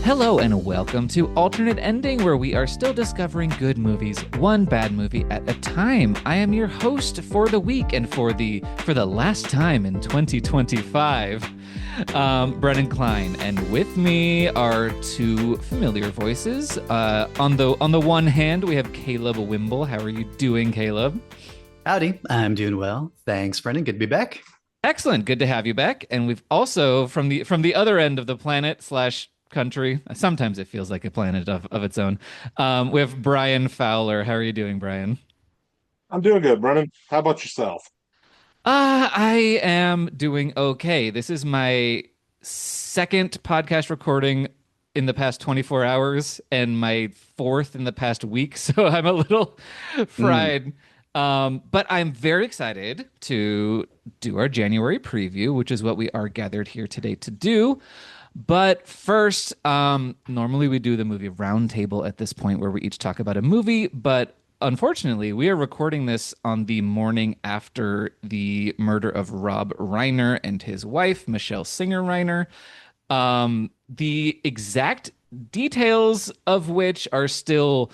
Hello and welcome to Alternate Ending, where we are still discovering good movies, one bad movie at a time. I am your host for the week and for the last time in 2025, Brennan Klein, and with me are two familiar voices. On the one hand, we have Caleb Wimble. How are you doing, Caleb? Howdy, I'm doing well. Thanks, Brendan. Good to be back. Excellent, good to have you back. And we've also from the other end of the planet slash country. Sometimes it feels like a planet of its own. We have Brian Fowler. How are you doing, Brian? I'm doing good, Brennan. How about yourself? I am doing okay. This is my second podcast recording in the past 24 hours and my fourth in the past week, so I'm a little Mm. fried. But I'm very excited to do our January preview, which is what we are gathered here today to do. But first, normally we do the movie roundtable at this point where we each talk about a movie, but unfortunately, we are recording this on the morning after the murder of Rob Reiner and his wife, Michelle Singer Reiner. The exact details of which are still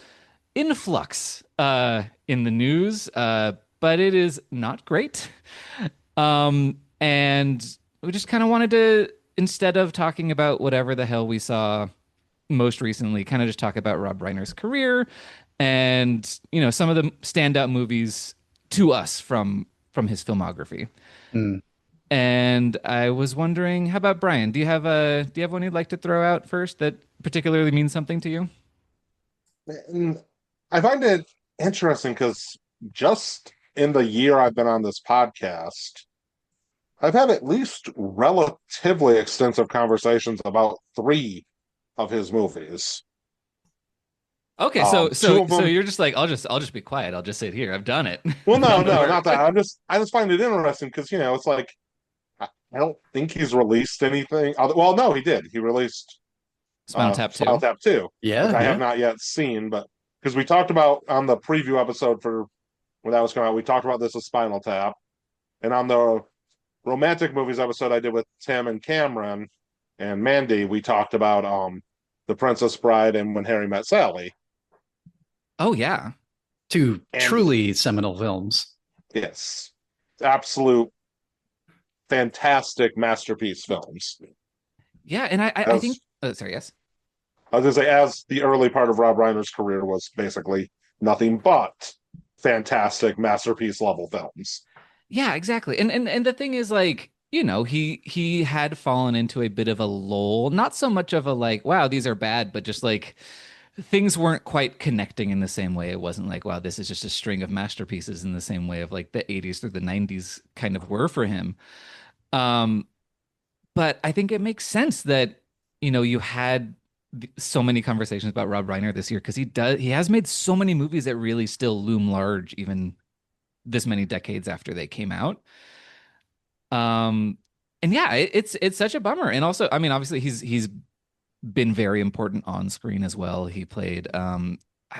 in flux in the news, but it is not great. And we just kind of wanted to, instead of talking about whatever the hell we saw most recently, kind of just talk about Rob Reiner's career and some of the standout movies to us from his filmography. Mm. And I was wondering, how about Brian? Do you have one you'd like to throw out first that particularly means something to you? And I find it interesting because just in the year I've been on this podcast, I've had at least relatively extensive conversations about three of his movies. Okay, so Two so of so them, you're just like, I'll just be quiet. I'll just sit here. I've done it. well, I've no, done the no, not work. that. I just find it interesting because it's like I don't think he's released anything. Well, no, he did. He released Spinal Tap Spinal 2. Tap 2, which Yeah, I have yeah. not yet seen, but because we talked about on the preview episode for when that was coming out, we talked about this as Spinal Tap. And on the romantic movies episode I did with Tim and Cameron and Mandy, we talked about The Princess Bride and When Harry Met Sally. Oh yeah. Two And truly seminal films. yes, absolute fantastic masterpiece films. Yeah, and I think As sorry, yes. I was gonna say, as the early part of Rob Reiner's career was basically nothing but fantastic masterpiece level films. Yeah, exactly. And the thing is like, he had fallen into a bit of a lull, not so much of a like, wow, these are bad, but just like things weren't quite connecting in the same way. It wasn't like, wow, this is just a string of masterpieces in the same way of like the 80s through the 90s kind of were for him. Um, but I think it makes sense that, you had so many conversations about Rob Reiner this year because he has made so many movies that really still loom large even this many decades after they came out. Um, and yeah, it's such a bummer. And also, I mean, obviously he's been very important on screen as well. He played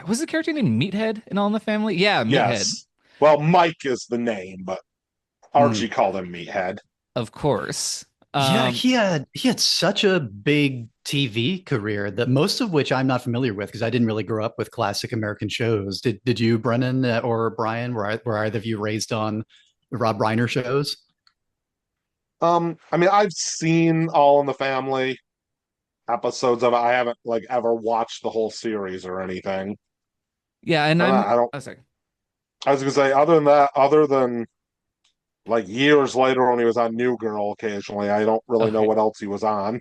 was the character named Meathead in All in the Family? Yeah, Meathead, Yes. Well, Mike is the name, but Mm. Archie called him Meathead. of course. Yeah, Um, he had such a big TV career that most of which I'm not familiar with because I didn't really grow up with classic American shows. Did you, Brennan or Brian? Were either of you raised on the Rob Reiner shows? I mean, I've seen All in the Family episodes of it. I haven't like ever watched the whole series or anything. yeah, and And I'm I don't. oh sorry. I was gonna say, other than that, other than like years later when he was on New Girl occasionally, I don't really know Okay. what else he was on.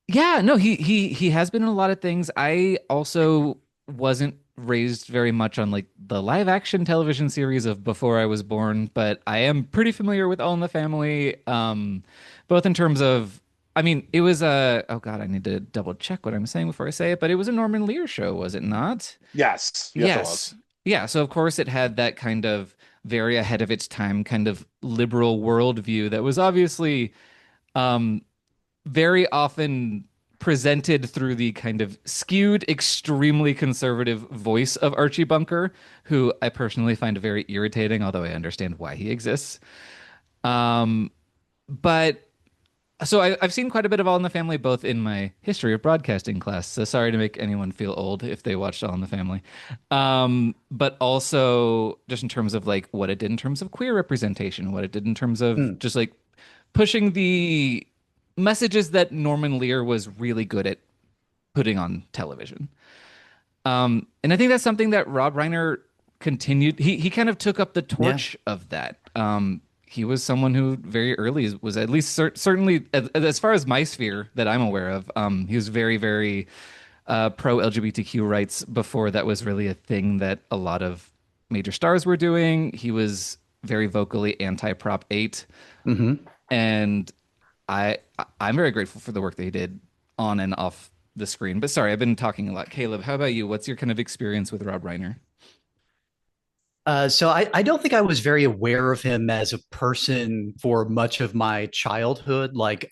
Yeah, no, he has been in a lot of things. I also wasn't raised very much on like the live action television series of Before I Was Born, but I am pretty familiar with All in the Family, both in terms of, I mean, it was a, oh God, I need to double check what I'm saying before I say it, but it was a Norman Lear show, was it not? Yes, yes, it Yes. was. Yeah, so of course it had that kind of very ahead of its time kind of liberal worldview that was obviously um very often presented through the kind of skewed, extremely conservative voice of Archie Bunker, who I personally find very irritating, although I understand why he exists. Um, but So I've seen quite a bit of All in the Family, both in my history of broadcasting class. So sorry to make anyone feel old if they watched All in the Family, but also just in terms of like what it did in terms of queer representation, what it did in terms of Mm, just like pushing the messages that Norman Lear was really good at putting on television. And I think that's something that Rob Reiner continued. He kind of took up the yeah. torch of that. He was someone who very early was at least certainly as far as my sphere that I'm aware of. He was very pro LGBTQ rights before that was really a thing that a lot of major stars were doing. He was very vocally anti Prop 8, Hmm. and I'm very grateful for the work that he did on and off the screen. But sorry, I've been talking a lot. Caleb, how about you? What's your kind of experience with Rob Reiner? So I don't think I was very aware of him as a person for much of my childhood. Like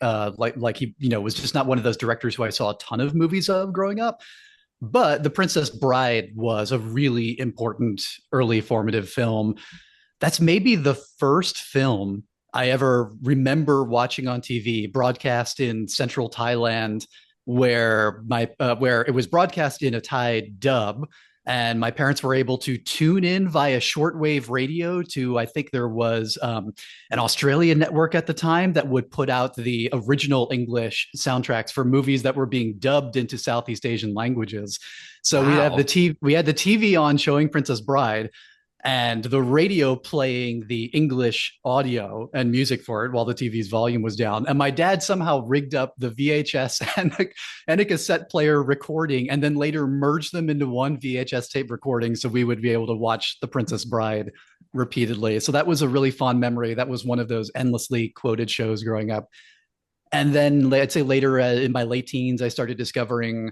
he, was just not one of those directors who I saw a ton of movies of growing up. But The Princess Bride was a really important early formative film. That's maybe the first film I ever remember watching on TV, broadcast in central Thailand, where it was broadcast in a Thai dub, and my parents were able to tune in via shortwave radio to, I think there was an Australian network at the time that would put out the original English soundtracks for movies that were being dubbed into Southeast Asian languages. So Wow. we had the TV on showing Princess Bride, and the radio playing the English audio and music for it while the TV's volume was down. And my dad somehow rigged up the VHS and a cassette player recording, and then later merged them into one VHS tape recording so we would be able to watch The Princess Bride repeatedly. So that was a really fond memory. That was one of those endlessly quoted shows growing up. And then I'd say later in my late teens, I started discovering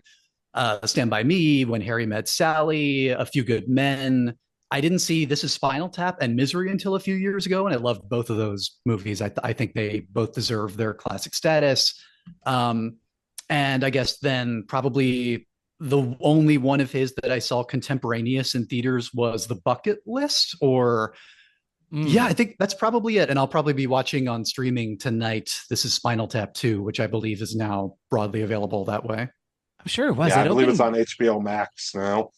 Stand By Me, When Harry Met Sally, A Few Good Men. I didn't see This Is Spinal Tap and Misery until a few years ago, and I loved both of those movies. I think they both deserve their classic status. Um, and I guess then probably the only one of his that I saw contemporaneous in theaters was The Bucket List, or yeah, I Mm. think that's probably it. And I'll probably be watching on streaming tonight. This is Spinal Tap 2, which I believe is now broadly available that way. I'm sure it was. Yeah, It I believe it's opened. on HBO Max now.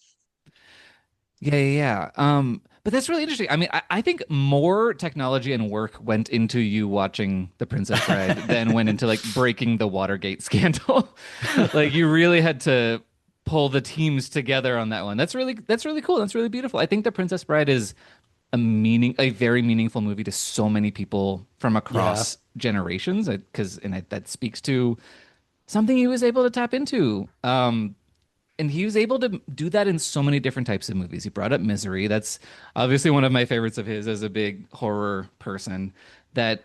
Yeah. But that's really interesting. I mean, I think more technology and work went into you watching The Princess Bride than went into like breaking the Watergate scandal. Like you really had to pull the teams together on that one. That's really cool. That's really beautiful. I think The Princess Bride is a very meaningful movie to so many people from Yeah. across generations because that speaks to something he was able to tap into. And he was able to do that in so many different types of movies. He brought up Misery. That's obviously one of my favorites of his as a big horror person. That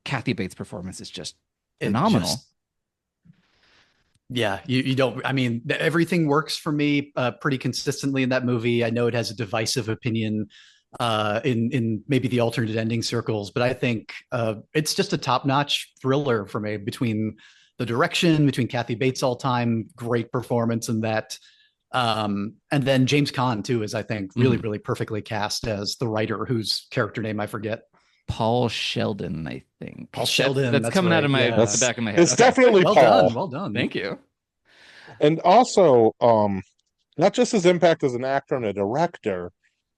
Kathy Bates performance is just It phenomenal. just, yeah, you don't, I mean, everything works for me pretty consistently in that movie. I know it has a divisive opinion in maybe the alternate ending circles, but I think it's just a top-notch thriller for me, between the direction, between Kathy Bates' all-time great performance in that. And then James Caan too is, I think, really, Mm. really perfectly cast as the writer whose character name I forget. Paul Sheldon, I Paul think. That's Sheldon, that's that's coming out right. of the Yes. That's back of my head. it's Okay. definitely Well Paul. done. Well done. Thank you. And also, not just his impact as an actor and a director,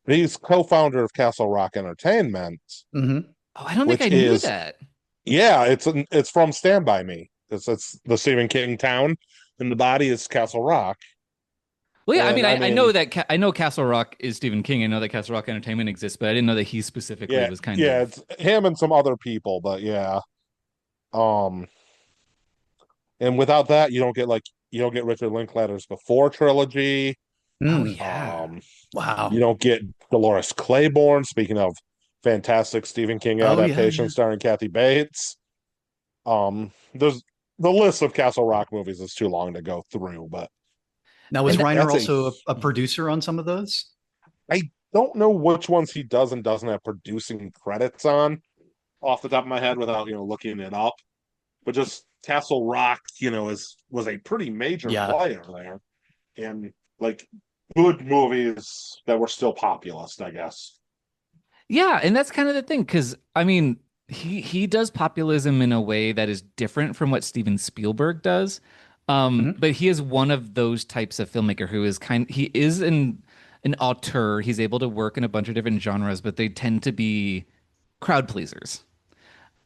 but he's co-founder of Castle Rock Entertainment, Hmm. Oh, I don't think which I knew is that. yeah, it's from Stand By Me. It's the Stephen King town, and the body is Castle Rock. Well, yeah, I mean, And I I know mean, that I know Castle Rock is Stephen King. I know that Castle Rock Entertainment exists, but I didn't know that he specifically yeah, was kind yeah, of. it's him and some other people, but yeah. Um, and without that, you don't get Richard Linklater's Before trilogy. Oh Mm. yeah. You Wow. don't get Dolores Claiborne. Speaking of fantastic Stephen King Oh yeah, adaptation yeah. starring Kathy Bates. There's the list of Castle Rock movies is too long to go through, but Now, was And that, Reiner that's a also a producer on some of those? I don't know which ones he does and doesn't have producing credits on off the top of my head without looking it up. But just Castle Rock, is was a pretty major Yeah. player there, and like good movies that were still populist, I guess. yeah, and that's kind of the thing because I mean, he does populism in a way that is different from what Steven Spielberg does. Mhm. But he is one of those types of filmmaker who is he is an auteur. He's able to work in a bunch of different genres, but they tend to be crowd pleasers.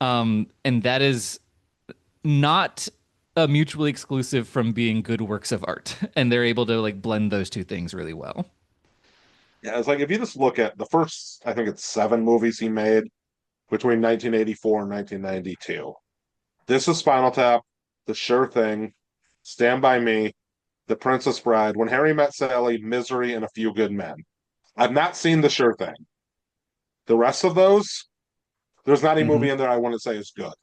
And that is not mutually exclusive from being good works of art. And they're able to like blend those two things really well. Yeah, it's like if you just look at the first, I think it's seven movies he made between 1984 and 1992. This is Spinal Tap, The Sure Thing, Stand By Me, The Princess Bride, When Harry Met Sally, Misery, and A Few Good Men. I've not seen The Sure Thing. The rest of those, there's not a movie Mhm. in there I want to say is good.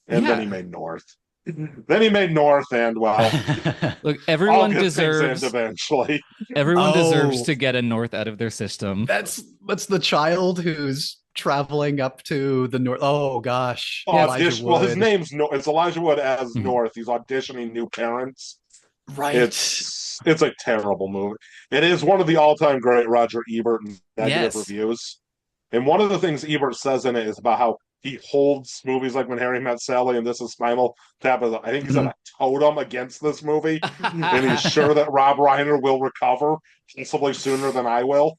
And then he Yeah. made North. Then he made North, and well, Look, all good things end eventually. everyone deserves Oh, to get a North out of their system. that's the child who's traveling up to the north. Oh gosh, Yes. Elijah Audition. Well, his Wood. name's no. It's Elijah Wood as Mhm. North. He's auditioning new parents. Right. It's a terrible movie. It is one of the all-time great Roger Ebert negative Yes. reviews. And one of the things Ebert says in it is about how he holds movies like When Harry Met Sally and This Is Spinal Tap as, I think he said, Mhm. a totem against this movie. And he's sure that Rob Reiner will recover, possibly sooner than I will.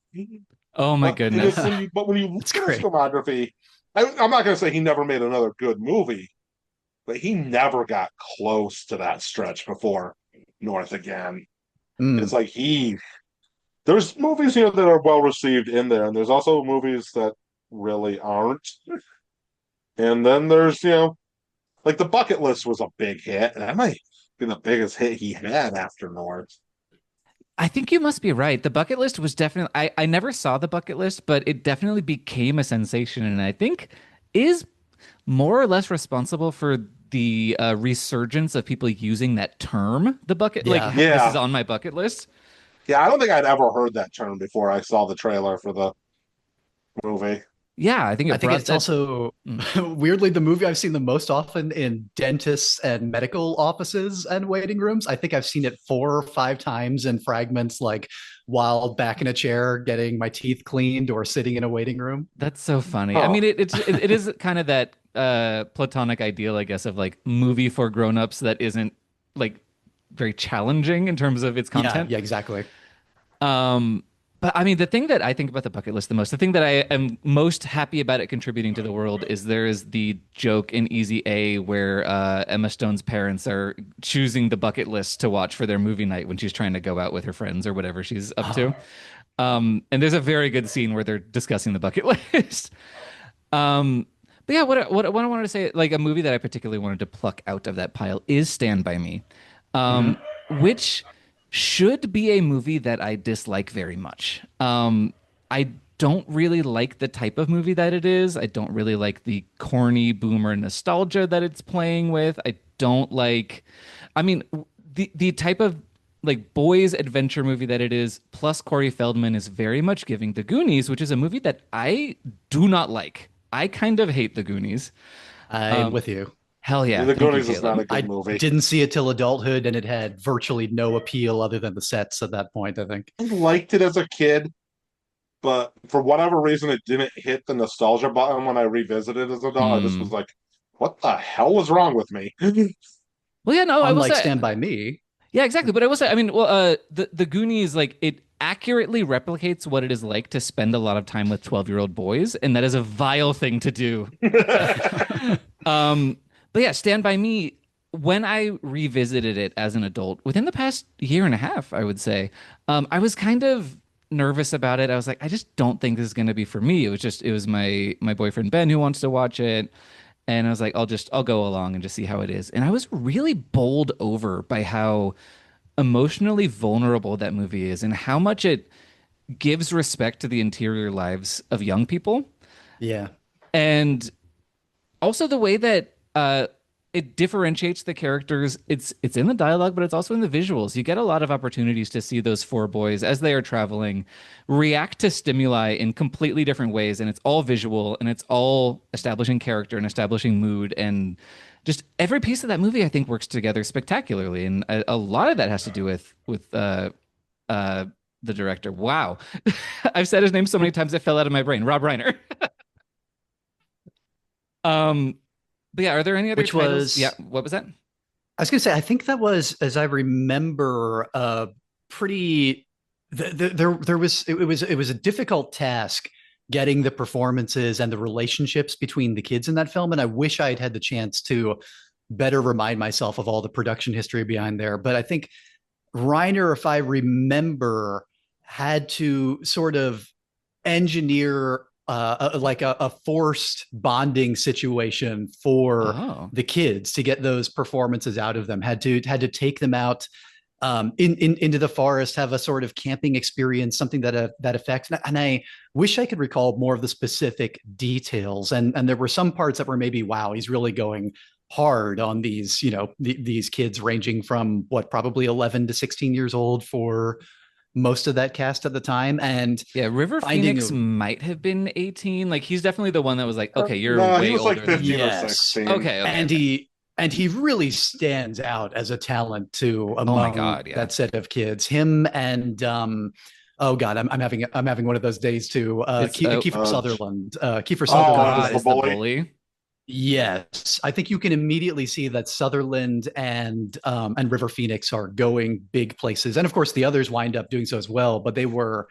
Oh my goodness. When you look That's at his great. filmography, I'm not going to say he never made another good movie, but he never got close to that stretch before North again. It's Mm. like there's movies here that are well received in there, and there's also movies that really aren't. And then there's, like The Bucket List was a big hit, and that might be the biggest hit he had after North. I think you must be right. The bucket list was definitely, I never saw the bucket list, but it definitely became a sensation. And I think is more or less responsible for the resurgence of people using that term, the bucket, like Yeah. this is Yeah. on my bucket list. Yeah, I don't think I'd ever heard that term before I saw the trailer for the movie. Yeah, I think I it think brought it's that. also Mm. weirdly the movie I've seen the most often in dentists and medical offices and waiting rooms. I think I've seen it 4 or 5 times in fragments, like while back in a chair getting my teeth cleaned or sitting in a waiting room. That's so funny. I Huh. mean, it is kind of that platonic ideal, I guess, of like movie for grown-ups that isn't like very challenging in terms of its Yeah, content. yeah, exactly. Um, but I mean, the thing that I think about the bucket list the most, the thing that I am most happy about it contributing to the world is there is the joke in Easy A where Emma Stone's parents are choosing the bucket list to watch for their movie night when she's trying to go out with her friends or whatever she's up to. And there's a very good scene where they're discussing the bucket list. But yeah, what I wanted to say, like a movie that I particularly wanted to pluck out of that pile is Stand By Me, Mhm. which should be a movie that I dislike very much. I don't really like the type of movie that it is. I don't really like the corny boomer nostalgia that it's playing with. I don't like, I mean, the type of like boys adventure movie that it is, plus Corey Feldman is very much giving The Goonies, which is a movie that I do not like. I kind of hate The Goonies. I'm with you. Hell yeah. The Thank you, Goonies is not Caleb. a good I movie. didn't see it till adulthood, and it had virtually no appeal other than the sets at that point, I think. I liked it as a kid, but for whatever reason, it didn't hit the nostalgia button when I revisited as an adult. I just was Hmm. like, what the hell was wrong with me? Well, yeah, no, I will Unlike say, Stand By Me. yeah, exactly. But I will say, I mean, well, the Goonies, like, it accurately replicates what it is like to spend a lot of time with 12-year-old boys, and that is a vile thing to do. But yeah, Stand By Me, when I revisited it as an adult, within the past year and a half, I would say, I was kind of nervous about it. I was like, I just don't think this is going to be for me. It was my boyfriend Ben who wants to watch it. And I was like, I'll go along and just see how it is. And I was really bowled over by how emotionally vulnerable that movie is and how much it gives respect to the interior lives of young people. Yeah. And also the way that it differentiates the characters. It's in the dialogue, but it's also in the visuals. You get a lot of opportunities to see those four boys as they are traveling react to stimuli in completely different ways, and it's all visual and it's all establishing character and establishing mood and just every piece of that movie I think works together spectacularly, and a lot of that has to do with uh, the director. Wow, I've said his name so many times it fell out of my brain. Rob Reiner. Um, but yeah, are there any other which titles? Yeah, was what was that? I was going to say, I think that was, as I remember, pretty. There was it was a difficult task getting the performances and the relationships between the kids in that film, and I wish I had had the chance to better remind myself of all the production history behind there. But I think Reiner, if I remember, had to sort of engineer a forced bonding situation for Oh, the kids to get those performances out of them. Had to take them out into the forest, have a sort of camping experience, something that affects. And I wish I could recall more of the specific details. And there were some parts that were maybe, wow, he's really going hard on these, these kids ranging from what, probably 11 to 16 years old for most of that cast at the time, and yeah, River finding Phoenix a might have been 18. Like he's definitely the one that was like, okay, you're No, he way was like older than 15 or me. yes, 16. Okay, okay, and okay. he really stands out as a talent too Oh my among God, yeah. that set of kids. Him and oh god, I'm having one of those days too. It's Kiefer Uh, Sutherland. Kiefer oh oh, Sutherland is God, the is the bully? bully. Yes, I think you can immediately see that Sutherland and River Phoenix are going big places, and of course the others wind up doing so as well. But they were,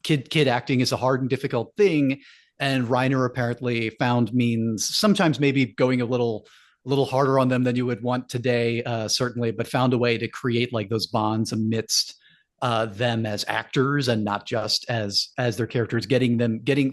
kid acting is a hard and difficult thing, and Reiner apparently found means, sometimes maybe going a little harder on them than you would want today, certainly, but found a way to create like those bonds amidst them as actors and not just as their characters,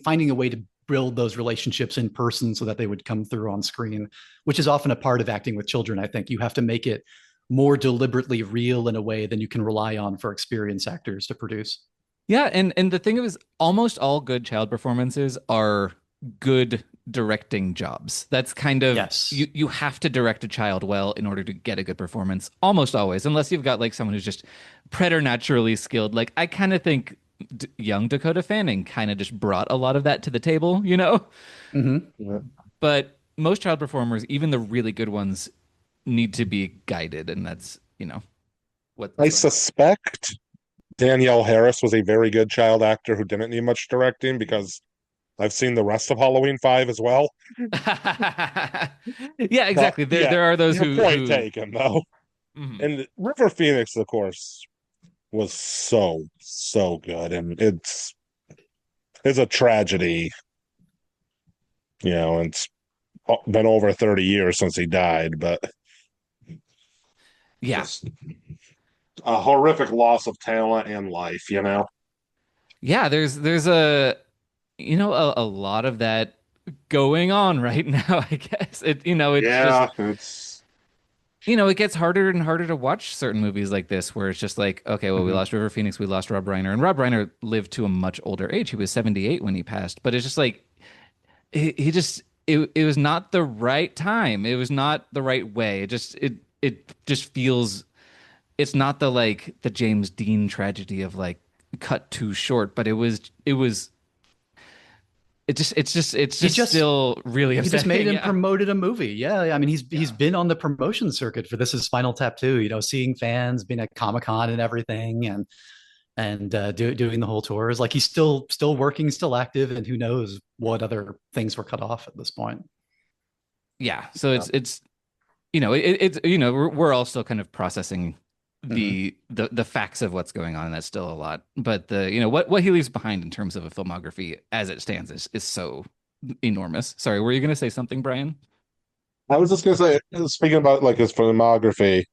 finding a way to build those relationships in person so that they would come through on screen, which is often a part of acting with children. I think you have to make it more deliberately real in a way than you can rely on for experienced actors to produce. Yeah, and the thing is, almost all good child performances are good directing jobs. That's kind of Yes. you have to direct a child well in order to get a good performance. Almost always, unless you've got like someone who's just preternaturally skilled. Like I kind of think young Dakota Fanning kind of just brought a lot of that to the table, you know? Mm-hmm. Yeah. But most child performers, even the really good ones, need to be guided, and that's, what's I going on. suspect Danielle Harris was a very good child actor who didn't need much directing because I've seen the rest of Halloween 5 as well. Yeah, But exactly. There yeah, there are those your who point who taken though. Mhm. And River Phoenix, of course, was so, so good. And it's a tragedy, it's been over 30 years since he died, but Yeah. just a horrific loss of talent and life. Yeah, there's a lot of that going on right now, I guess. It's just Yeah, it's it gets harder and harder to watch certain movies like this where it's just like, okay, well, we Mm-hmm. lost River Phoenix, we lost Rob Reiner, and Rob Reiner lived to a much older age. He was 78 when he passed, but it's just like he just it was not the right time. It was not the right way. It just feels it's not the like the James Dean tragedy of like cut too short, but it's He just just still really he just made upsetting. and Yeah. promoted a movie. Yeah, I mean he's Yeah. been on the promotion circuit for This Is Spinal Tap too. Seeing fans, being at Comic Con and everything, and doing the whole tours. Like he's still working, still active, and who knows what other things were cut off at this point. Yeah. So yeah. it's we're all still kind of processing Mm-hmm. the facts of what's going on, and that's still a lot. But what he leaves behind in terms of a filmography as it stands is so enormous. Sorry, were you gonna say something, Brian? I was just gonna say, speaking about like his filmography,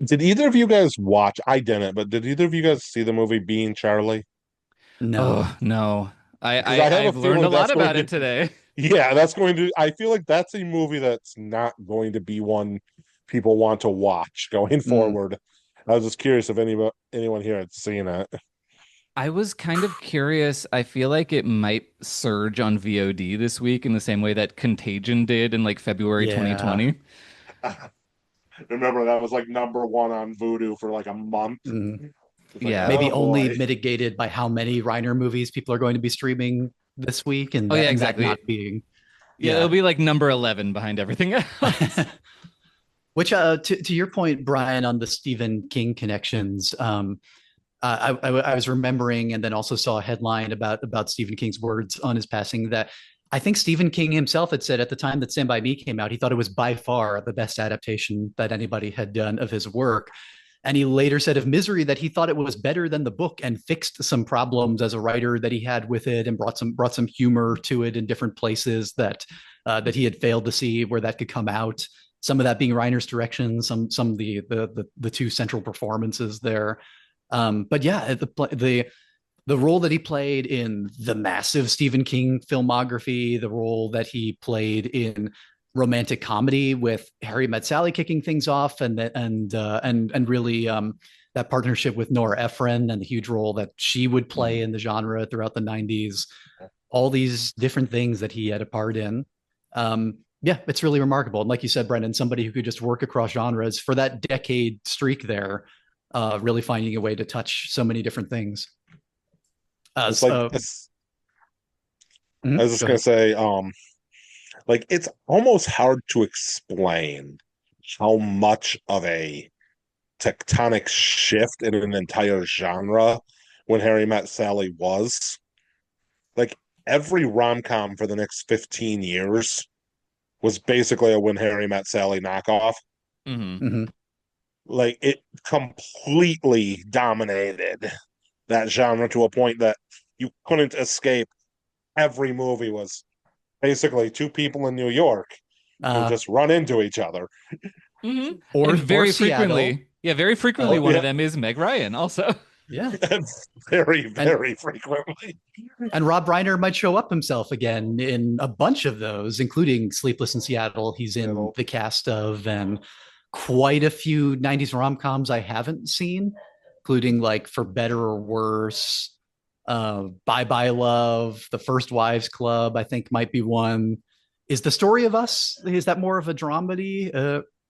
did either of you guys watch? I didn't, but did either of you guys see the movie Being Charlie? No. Oh no. I, Because I I have a I've learned a feeling lot that's going about to, it today. yeah, that's going to. I feel like that's a movie that's not going to be one people want to watch going Mm. forward. I was just curious if anyone here had seen it. I was kind of curious. I feel like it might surge on VOD this week in the same way that Contagion did in like February Yeah. 2020. Remember that was like number one on Vudu for like a month. Mm. It's like, Yeah. oh Maybe only boy. mitigated by how many Reiner movies people are going to be streaming this week, and Oh yeah, that exactly. not being, Yeah, it'll yeah. be like number 11 behind everything else. Which, to your point, Brian, on the Stephen King connections, I was remembering, and then also saw a headline about Stephen King's words on his passing, that I think Stephen King himself had said at the time that Stand By Me came out, he thought it was by far the best adaptation that anybody had done of his work. And he later said of Misery that he thought it was better than the book and fixed some problems as a writer that he had with it and brought some humor to it in different places that he had failed to see where that could come out. Some of that being Reiner's direction, some of the two central performances there. But yeah, the role that he played in the massive Stephen King filmography, the role that he played in romantic comedy with Harry Met Sally kicking things off, and really that partnership with Nora Ephron and the huge role that she would play in the genre throughout the 90s. All these different things that he had a part in. Yeah, it's really remarkable. And like you said, Brendan, somebody who could just work across genres for that decade streak there, really finding a way to touch so many different things. It's like So, I was just go gonna ahead. say, like it's almost hard to explain how much of a tectonic shift in an entire genre When Harry Met Sally was. Like every rom-com for the next 15 years was basically a When Harry Met Sally knockoff. Hmm. Mhm. Like it completely dominated that genre to a point that you couldn't escape. Every movie was basically two people in New York who Uh, just run into each other. Hmm. or And or very Seattle. frequently, yeah, very frequently, Oh, one of yeah. them is Meg Ryan also. Yeah. Very, And very frequently. and Rob Reiner might show up himself again in a bunch of those, including Sleepless in Seattle. He's You in know, the cast of, and quite a few 90s rom-coms I haven't seen, including like For Better or Worse, Bye Bye Love, The First Wives Club, I think might be one. Is The Story of Us, is that more of a dramedy,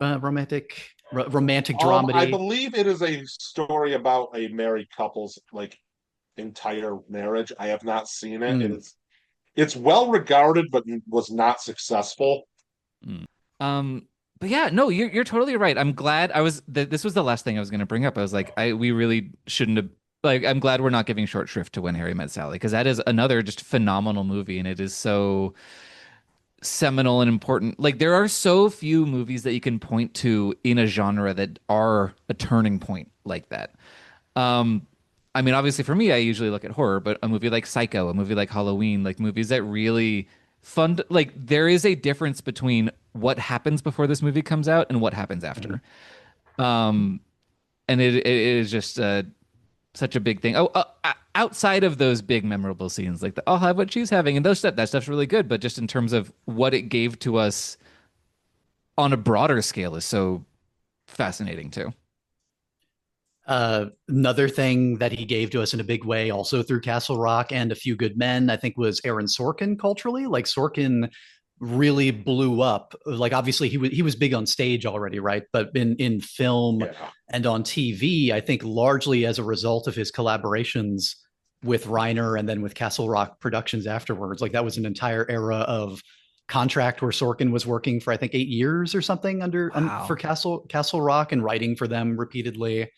romantic I dramedy? believe it is a story about a married couple's like entire marriage. I have not seen it. Mm. It's well regarded, but was not successful. Mm. But yeah, no, you're totally right. I'm glad this was the last thing I was going to bring up. I was like, we really shouldn't have like I'm glad we're not giving short shrift to When Harry Met Sally because that is another just phenomenal movie and it is so seminal and important. Like there are so few movies that you can point to in a genre that are a turning point like that. Um, I mean, obviously for me, I usually look at horror, but a movie like Psycho, a movie like Halloween, like movies that really fund, like there is a difference between what happens before this movie comes out and what happens Mhm. after. Um, and it is just such a big thing. Oh, outside of those big memorable scenes, like the "I'll have what she's having" and those stuff, that stuff's really good. But just in terms of what it gave to us on a broader scale is so fascinating too. Another thing that he gave to us in a big way, also through Castle Rock and A Few Good Men, I think was Aaron Sorkin culturally. Like Sorkin really blew up. Like obviously he was big on stage already, right? But in film Yeah. and on TV, I think largely as a result of his collaborations with Reiner and then with Castle Rock Productions afterwards. Like that was an entire era of contract where Sorkin was working for I think 8 years or something for Wow. Castle Rock and writing for them repeatedly.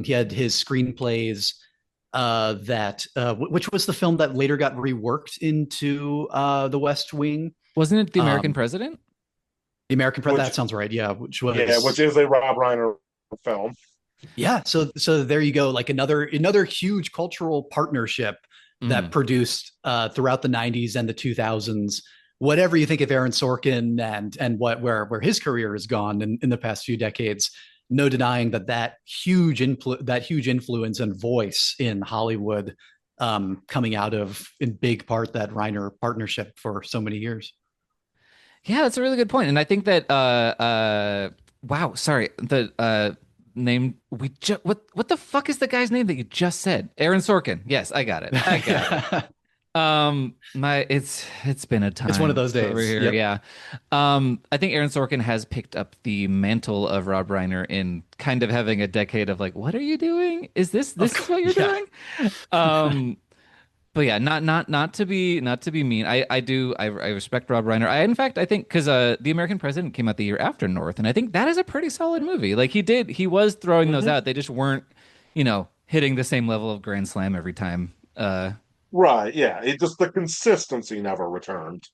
He had his screenplays which was the film that later got reworked into The West Wing. Wasn't it The American Um, President? the American Pre- that Which, sounds right, yeah. Which yeah, which was is a Rob Reiner film. yeah. So there you go. Like another huge cultural partnership that Mm. produced throughout the '90s and the 2000s. Whatever you think of Aaron Sorkin and where his career has gone in the past few decades, no denying that huge influence and voice in Hollywood, coming out of in big part that Reiner partnership for so many years. Yeah, that's a really good point. And I think that wow, sorry, the name we just what the fuck is the guy's name that you just said? Aaron Sorkin. Yes, I got it. I got it. My it's been a It's one of time those over days. here. Yep. Yeah. I think Aaron Sorkin has picked up the mantle of Rob Reiner in kind of having a decade of like, what are you doing? Is this is what you're Yeah. doing? Um, but yeah, not to be mean. I respect Rob Reiner. In fact I think because The American President came out the year after North, and I think that is a pretty solid movie. Like he was throwing those Mm-hmm. out. They just weren't, hitting the same level of grand slam every time. Right, yeah. It just the consistency never returned.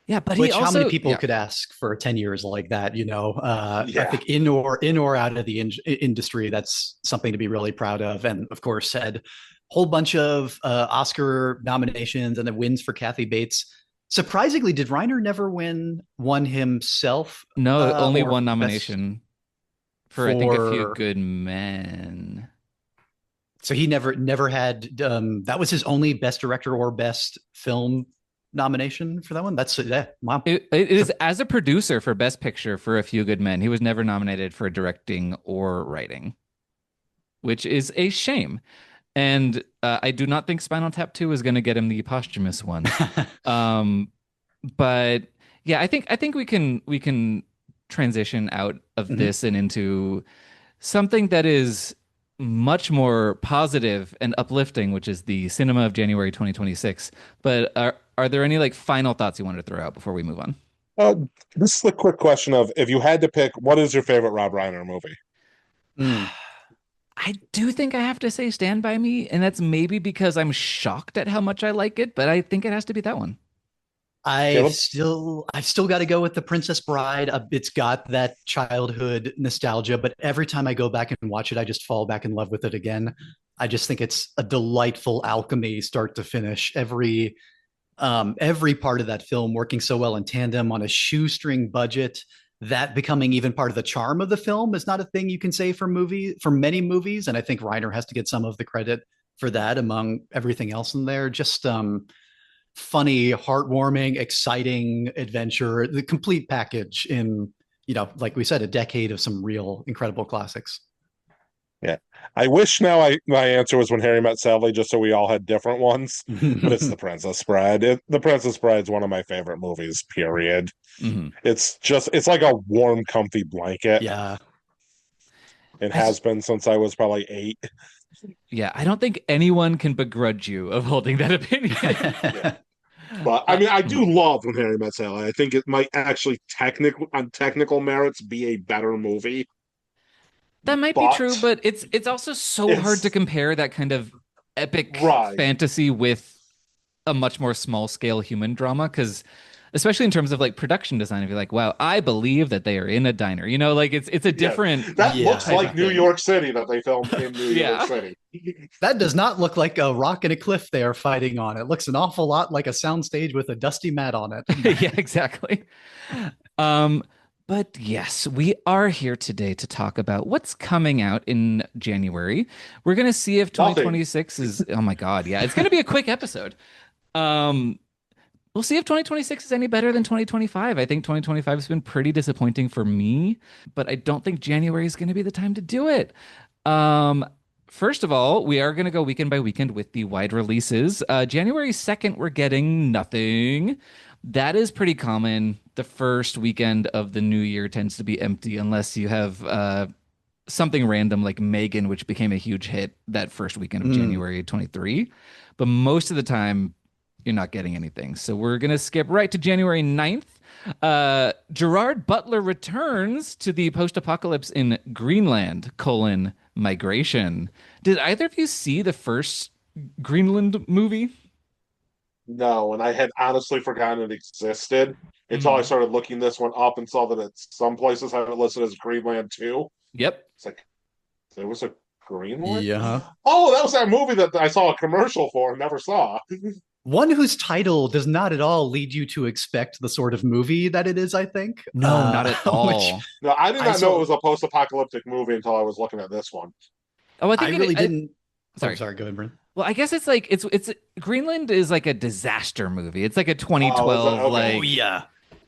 Yeah, but he Which how many also, people yeah. could ask for 10 years like that, you know? I Yeah. think in or out of the industry, that's something to be really proud of. And of course, had a whole bunch of Oscar nominations and then wins for Kathy Bates. Surprisingly, did Reiner never win one himself No, only or one best nomination for I think A Few for? Good Men. So he never had that was his only best director or best film nomination for that one. That's yeah, wow. It So is as a producer for Best Picture for A Few Good Men. He was never nominated for directing or writing, which is a shame. And I do not think Spinal Tap 2 is going to get him the posthumous one. Um, but yeah, I think we can transition out of Mhm. this and into something that is much more positive and uplifting, which is the cinema of January 2026. But are there any like final thoughts you wanted to throw out before we move on? Uh, this is the quick question of if you had to pick, what is your favorite Rob Reiner movie? Mm. I do think I have to say Stand By Me, and that's maybe because I'm shocked at how much I like it, but I think it has to be that one. I've Caleb? still I've still got to go with The Princess Bride. It's got that childhood nostalgia, but every time I go back and watch it, I just fall back in love with it again. I just think it's a delightful alchemy, start to finish. Every part of that film working so well in tandem on a shoestring budget. That becoming even part of the charm of the film is not a thing you can say for many movies, and I think Reiner has to get some of the credit for that among everything else in there. Just funny, heartwarming, exciting adventure, the complete package in, like we said, a decade of some real incredible classics. Yeah. I wish now my answer was When Harry Met Sally, just so we all had different ones. But it's The Princess Bride. The Princess Bride's one of my favorite movies, period. Hmm. It's like a warm, comfy blanket. Yeah. It I, has been since I was probably 8. yeah, I don't think anyone can begrudge you of holding that opinion. Yeah. But I Uh, mean, I mhm. do love When Harry Met Sally. I think it might actually on technical merits be a better movie, That might be true, but but it's also so hard to it's compare that kind of epic right. fantasy with a much more small scale human drama because especially in terms of like production design, if you're like, wow, I believe that they are in a diner. Like it's a Yeah, different that looks Yeah. type of like New thing. York City that they filmed in New York Yeah. City. That does not look like a rock and a cliff they are fighting on. It looks an awful lot like a soundstage with a dusty mat on it. Yeah, exactly. Um, but yes, we are here today to talk about what's coming out in January. We're gonna see if Nothing. 2026 is, oh my God, yeah, it's gonna be a quick episode. Um, we'll see if 2026 is any better than 2025. I think 2025 has been pretty disappointing for me, but I don't think January is going to be the time to do it. Um, First of all, we are going to go weekend by weekend with the wide releases. January 2nd, we're getting nothing. That is pretty common. The first weekend of the new year tends to be empty unless you have something random like Megan, which became a huge hit that first weekend of Mm. January 23. But most of the time, you're not getting anything. So we're going to skip right to January 9th. Gerard Butler returns to the post-apocalypse in Greenland, migration. Did either of you see the first Greenland movie? No, and I had honestly forgotten it existed until I Hmm. started looking this one up and saw that it's some places have it listed as Greenland 2. Yep. It's like there was a Greenland. Yeah. Oh, that was that movie that I saw a commercial for and never saw. One whose title does not at all lead you to expect the sort of movie that it is, I think. No, not at Which all. No, I did I not know it saw was a post-apocalyptic movie until I was looking at this one. Oh, I I think really it. didn't. Oh, Sorry. sorry, go ahead, Brent. Well, I guess it's like it's Greenland is like a disaster movie. It's like a Oh, is it 2012 okay? Oh like, yeah.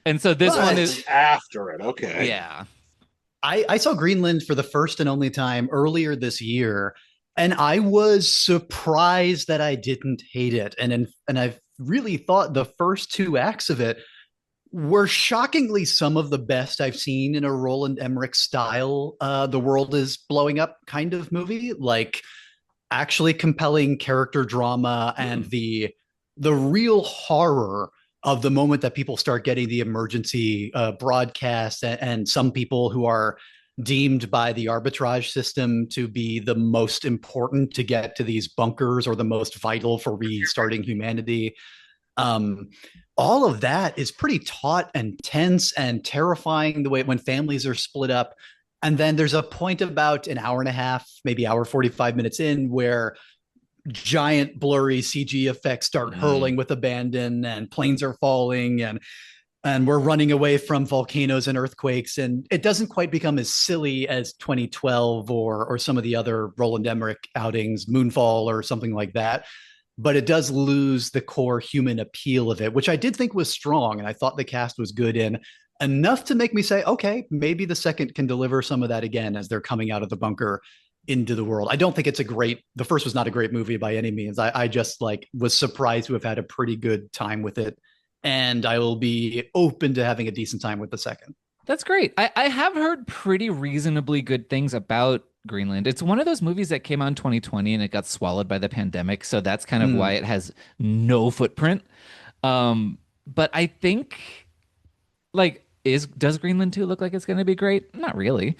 and so this one is But Directly after it. Okay. yeah. I saw Greenland for the first and only time earlier this year, and I was surprised that I didn't hate it. And I've really thought the first two acts of it were shockingly some of the best I've seen in a Roland Emmerich style. The world is blowing up kind of movie, like actually compelling character drama and Hmm. the real horror of the moment that people start getting the emergency broadcast and some people who are deemed by the arbitrage system to be the most important to get to these bunkers or the most vital for restarting humanity. Um, all of that is pretty taut and tense and terrifying the way when families are split up. And then there's a point about an hour and a half, maybe hour 45 minutes in, where giant blurry CG effects start hurling with abandon and planes are falling and we're running away from volcanoes and earthquakes, and it doesn't quite become as silly as 2012 or some of the other Roland Emmerich outings, Moonfall or something like that, but it does lose the core human appeal of it, which I did think was strong, and I thought the cast was good in enough to make me say, okay, maybe the second can deliver some of that again as they're coming out of the bunker into the world. I don't think it's the first was not a great movie by any means. I just like was surprised to have had a pretty good time with it, and I will be open to having a decent time with the second. That's great. I have heard pretty reasonably good things about Greenland. It's one of those movies that came out in 2020 and it got swallowed by the pandemic. So that's kind of why it has no footprint. But I think like does Greenland 2 look like it's going to be great? Not really.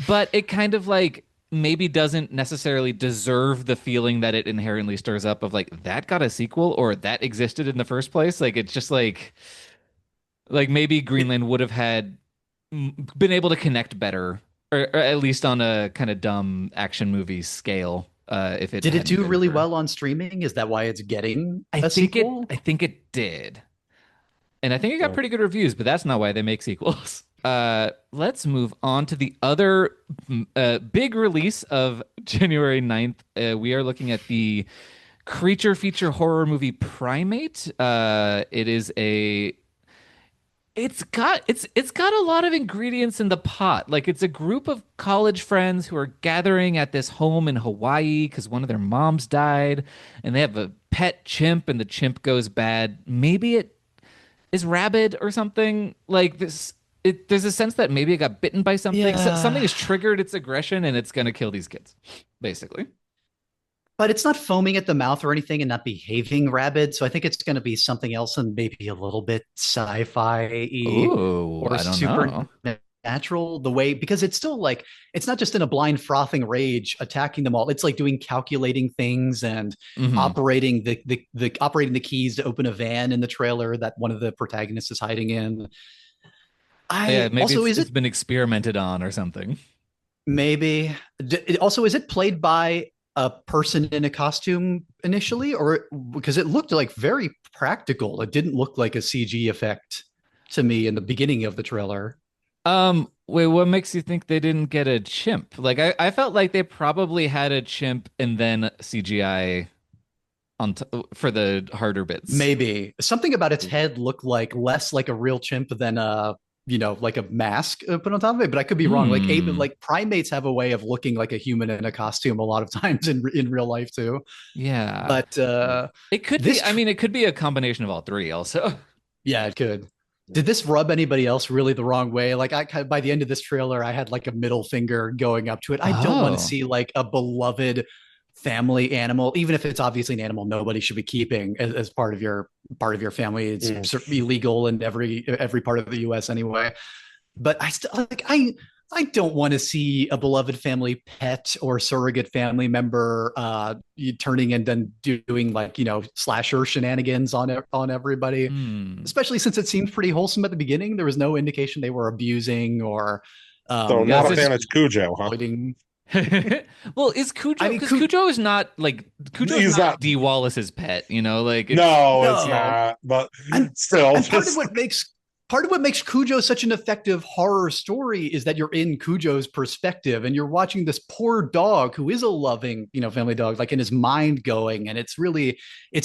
But it kind of like maybe doesn't necessarily deserve the feeling that it inherently stirs up of like that got a sequel or that existed in the first place. Like it's just like maybe Greenland would have had been able to connect better, or at least on a kind of dumb action movie scale. If it Did it hadn't do been really for, well on streaming? Is that why it's getting I a think it, sequel? I think it did, and I think it got pretty good reviews. But that's not why they make sequels. Let's move on to the other big release of January 9th. We are looking at the creature feature horror movie Primate. It is a it's got a lot of ingredients in the pot. Like it's a group of college friends who are gathering at this home in Hawaii because one of their moms died, and they have a pet chimp, and the chimp goes bad. Maybe it is rabid or something like this. There's a sense that maybe it got bitten by something. So, something Yeah. has triggered its aggression, and it's gonna kill these kids, basically. But it's not foaming at the mouth or anything and not behaving rabid. So I think it's going to be something else and maybe a little bit sci-fi Oh, or I don't know. supernatural the way, because it's still like, it's not just in a blind frothing rage attacking them all. It's like doing calculating things and Hmm. operating the operating the keys to open a van in the trailer that one of the protagonists is hiding in. Yeah, I maybe also, it's is it's it been experimented on or something. maybe also, is it played by a person in a costume initially, or because it looked like very practical? It didn't look like a CG effect to me in the beginning of the trailer. Wait, what makes you think they didn't get a chimp? Like I felt like they probably had a chimp and then CGI for the harder bits. Maybe something about its head looked like less like a real chimp than like a mask put on top of it. But I could be wrong. Hmm. Like primates have a way of looking like a human in a costume a lot of times in real life too. Yeah. But It could be, this I mean, it could be a combination of all three also. Yeah, it could. Did this rub anybody else really the wrong way? Like by the end of this trailer, I had like a middle finger going up to it. I don't want to Oh. see like a beloved family animal, even if it's obviously an animal nobody should be keeping as part of your family. It's Mm. illegal in every part of the U.S. anyway. But I still like I don't want to see a beloved family pet or surrogate family member turning and then doing like slasher shenanigans on everybody, Hmm. especially since it seemed pretty wholesome at the beginning. There was no indication they were abusing or So Yeah, not this a fan is of Cujo, huh? exploiting. well, is I Cujo mean, because Cujo is not like Cujo's He's not not. Dee Wallace's pet, like it's No, it's no, not. But and still, and just part of what makes Cujo such an effective horror story is that you're in Cujo's perspective and you're watching this poor dog who is a loving, family dog, like in his mind going, and it's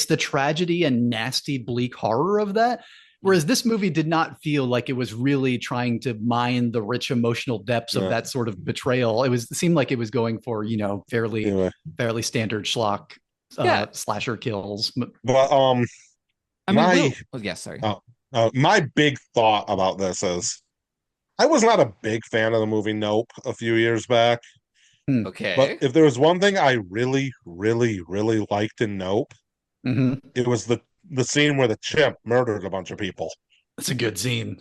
the tragedy and nasty, bleak horror of that. Whereas this movie did not feel like it was really trying to mine the rich emotional depths of no. that sort of betrayal. It seemed like it was going for, Anyway, fairly standard schlock yeah. slasher kills. but I mean, my yeah, sorry. uh, my big thought about this is I was not a big fan of the movie Nope a few years back, Hmm. but Okay. if there was one thing I really, really, really liked in Nope, Mm-hmm. it was the scene where the chimp murdered a bunch of people. That's a good scene.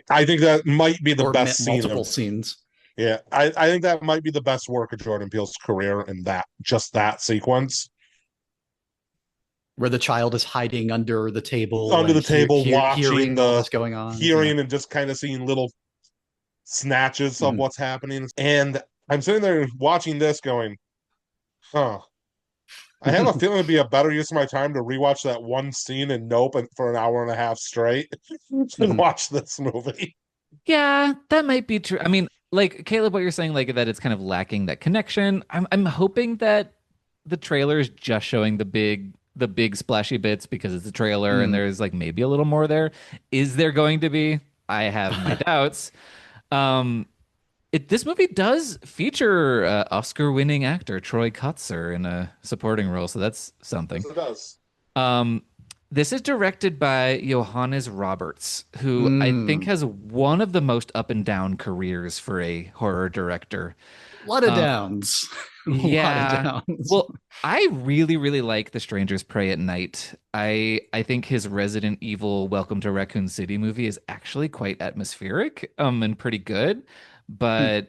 I think that might be the or best scene multiple of. scenes. Yeah, I think that might be the best work of Jordan Peele's career in that sequence. Where the child is hiding under the table Under and the table, watching hearing all the this going on. Yeah. hearing and just kind of seeing little snatches of Mhm. what's happening. And I'm sitting there watching this going, huh. I have a feeling it'd be a better use of my time to rewatch that one scene in Nope for an hour and a half straight than Mhm. watch this movie. Yeah, that might be true. I mean, like Caleb, what you're saying, like that it's kind of lacking that connection. I'm hoping that the trailer is just showing the big splashy bits because it's a trailer and Mm. there's like maybe a little more there. Is there going to be? I have my doubts. Um, this movie does feature Oscar-winning actor Troy Kotsur in a supporting role, so that's something. Yes, it does. Um, this is directed by Johannes Roberts, who I think Mm. has one of the most up and down careers for a horror director. A lot of Um, downs. A lot of yeah. downs. Well, I really, really like The Strangers Prey at Night. I think his Resident Evil Welcome to Raccoon City movie is actually quite atmospheric, and pretty good. Mm. But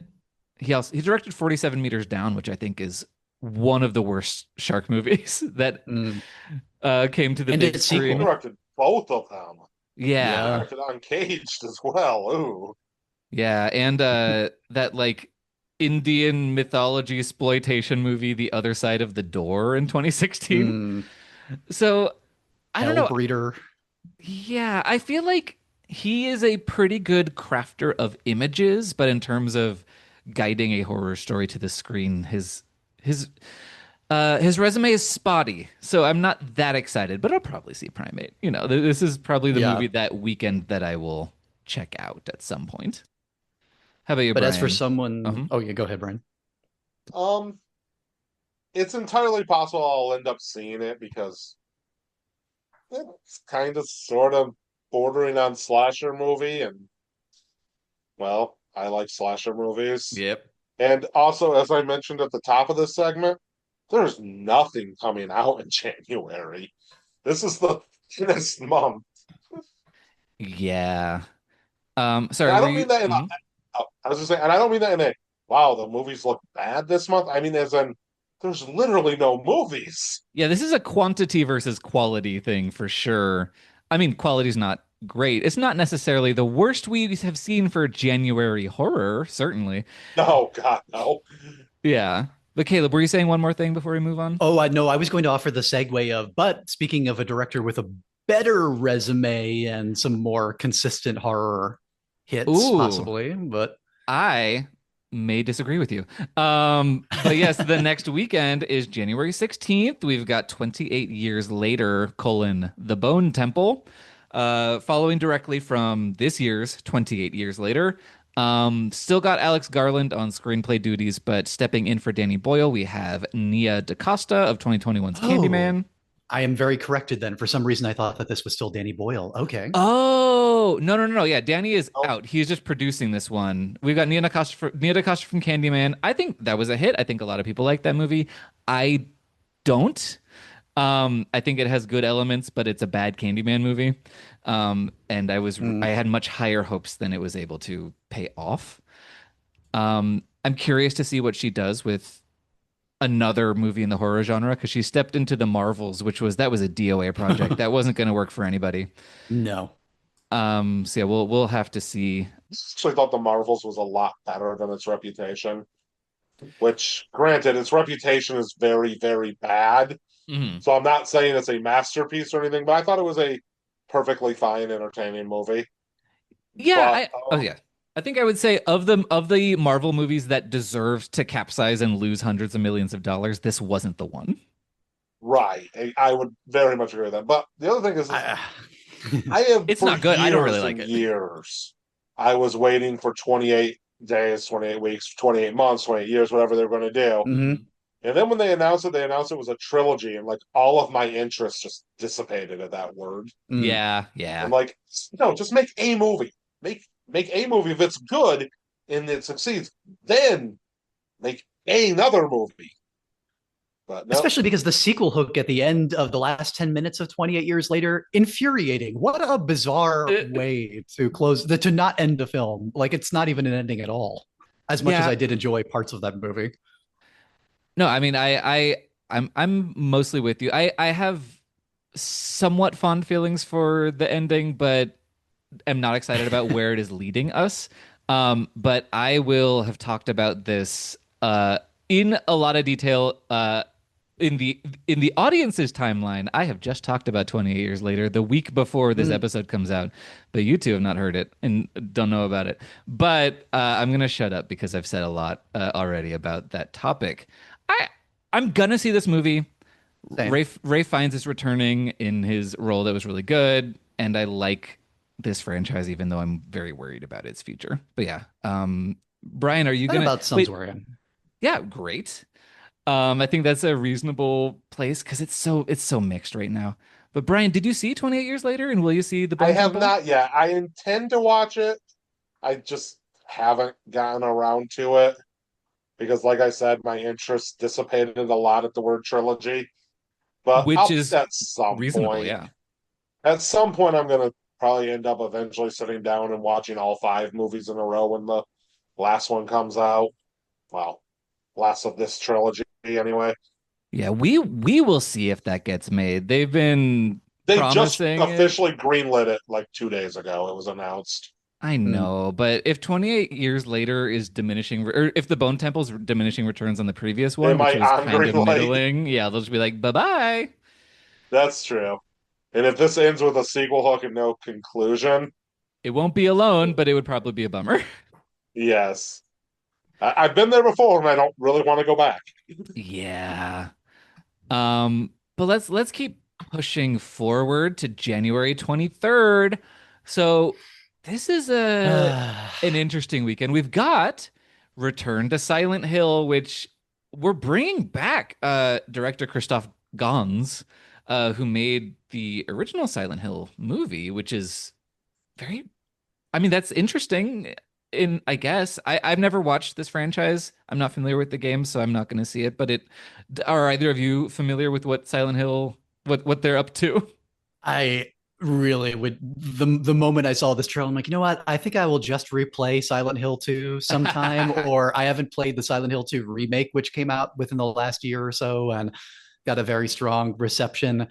he directed 47 Meters Down, which I think is one of the worst shark movies that Mm. came to the And big its He screen. sequel. directed both of them. He Yeah. Yeah. directed Uncaged as well. Ooh. Yeah, and that like Indian mythology exploitation movie The Other Side of the Door in 2016. Mm. So, I don't know. Hellbreeder. Yeah, I feel like he is a pretty good crafter of images, but in terms of guiding a horror story to the screen, his his resume is spotty. So I'm not that excited, but I'll probably see Primate. This is probably the movie Yeah. that weekend that I will check out at some point. How about you, But as for Brian? someone, Uh-huh. oh yeah, go ahead, Brian. Um, it's entirely possible I'll end up seeing it because it's kind of sort of bordering on slasher movie, and well, I like slasher movies. Yep. And also, as I mentioned at the top of this segment, there's nothing coming out in January. This is the thinnest month. Yeah. And Sorry, I were don't you? mean that in Mhm. I was just saying, and I don't mean that in a wow, the movies look bad this month. I mean, as in, there's literally no movies. Yeah, this is a quantity versus quality thing for sure. I mean, quality's not great. It's not necessarily the worst we have seen for January horror, certainly. No, God, no. Yeah. But Caleb, were you saying one more thing before we move on? Oh, I know. I was going to offer the segue of, but speaking of a director with a better resume and some more consistent horror hits, Ooh, possibly. But I may disagree with you. But yes, the next weekend is January 16th. We've got 28 years later, The Bone Temple, following directly from this year's 28 years later. Still got Alex Garland on screenplay duties, but stepping in for Danny Boyle, we have Nia DaCosta of 2021's oh, Candyman. I am very corrected then. For some reason, I thought that this was still Danny Boyle. Okay. Oh, no, no, no, no. Yeah, Danny is No. out. He's just producing this one. We've got Nia DaCosta from Candyman. I think that was a hit. I think a lot of people like that movie. I don't. I think it has good elements, but it's a bad Candyman movie. And I Mm. had much higher hopes than it was able to pay off. I'm curious to see what she does with another movie in the horror genre because she stepped into the Marvels, that was a DOA project that wasn't going to work for anybody. No. So yeah, we'll have to see. Actually thought the Marvels was a lot better than its reputation. Which, granted, its reputation is very, very bad. Mhm. So I'm not saying it's a masterpiece or anything, but I thought it was a perfectly fine, entertaining movie. Yeah, But oh yeah. I think I would say of the Marvel movies that deserved to capsize and lose hundreds of millions of dollars, this wasn't the one. right, I would very much agree with that. But the other thing is I, I have It's for not good. I don't really years like and it. years, I was waiting for 28 days, 28 weeks, 28 months, 28 years, whatever they're going to do. Mhm. And then when they announced it was a trilogy, and like all of my interest just dissipated at that word. Mm. Yeah, I'm yeah. like, no, just make a movie. Make a movie if it's good and it succeeds. Then make another movie. But no, Especially because the sequel hook at the end of the last 10 minutes of 28 years later, infuriating. What a bizarre Uh, way to close to not end the film. Like it's not even an ending at all. As much as yeah. I did enjoy parts of that movie. No, I mean I'm mostly with you. I have somewhat fond feelings for the ending, but am not excited about where it is leading us. But I will have talked about this in a lot of detail in the audience's timeline. I have just talked about 28 years later, the week before this Mm, episode comes out, but you two have not heard it and don't know about it. But I'm gonna shut up because I've said a lot already about that topic. I I'm gonna see this movie. same. Ray Fiennes is returning in his role that was really good, and I like this franchise, even though I'm very worried about its future. But yeah, Brian, are you That gonna about sums wait? where I am. Yeah, great. I think that's a reasonable place because it's so mixed right now. But Brian, did you see 28 Years Later, and will you see The I Bone have Temple? not yet. I intend to watch it. I just haven't gotten around to it because, like I said, my interest dissipated a lot at the word trilogy. But Which I'll is at some reasonable, point. yeah. At some point, I'm gonna probably end up eventually sitting down and watching all five movies in a row when the last one comes out. Well, last of this trilogy anyway. Yeah, we will see if that gets made. They've been They just promising it. officially greenlit it like 2 days ago. It was announced. I Mm. know, but if 28 years later is diminishing, or if the Bone Temple's diminishing returns on the previous They one, which might was on kind of greenlight. middling, yeah, they'll just be like, bye-bye. That's true. And if this ends with a sequel hook and no conclusion, It won't be alone, but it would probably be a bummer. yes. I've been there before and I don't really want to go back. Yeah. But let's keep pushing forward to January 23rd. So this is a an interesting weekend. We've got Return to Silent Hill, which we're bringing back director Christoph Gans, who made the original Silent Hill movie, which is very, I mean, that's interesting in, I guess. I've never watched this franchise. I'm not familiar with the game, so I'm not going to see it. But are either of you familiar with what Silent Hill, what they're up to? I really would the moment I saw this trailer, I'm like, you know what? I think I will just replay Silent Hill 2 sometime, or I haven't played the Silent Hill 2 remake, which came out within the last year or so and got a very strong reception.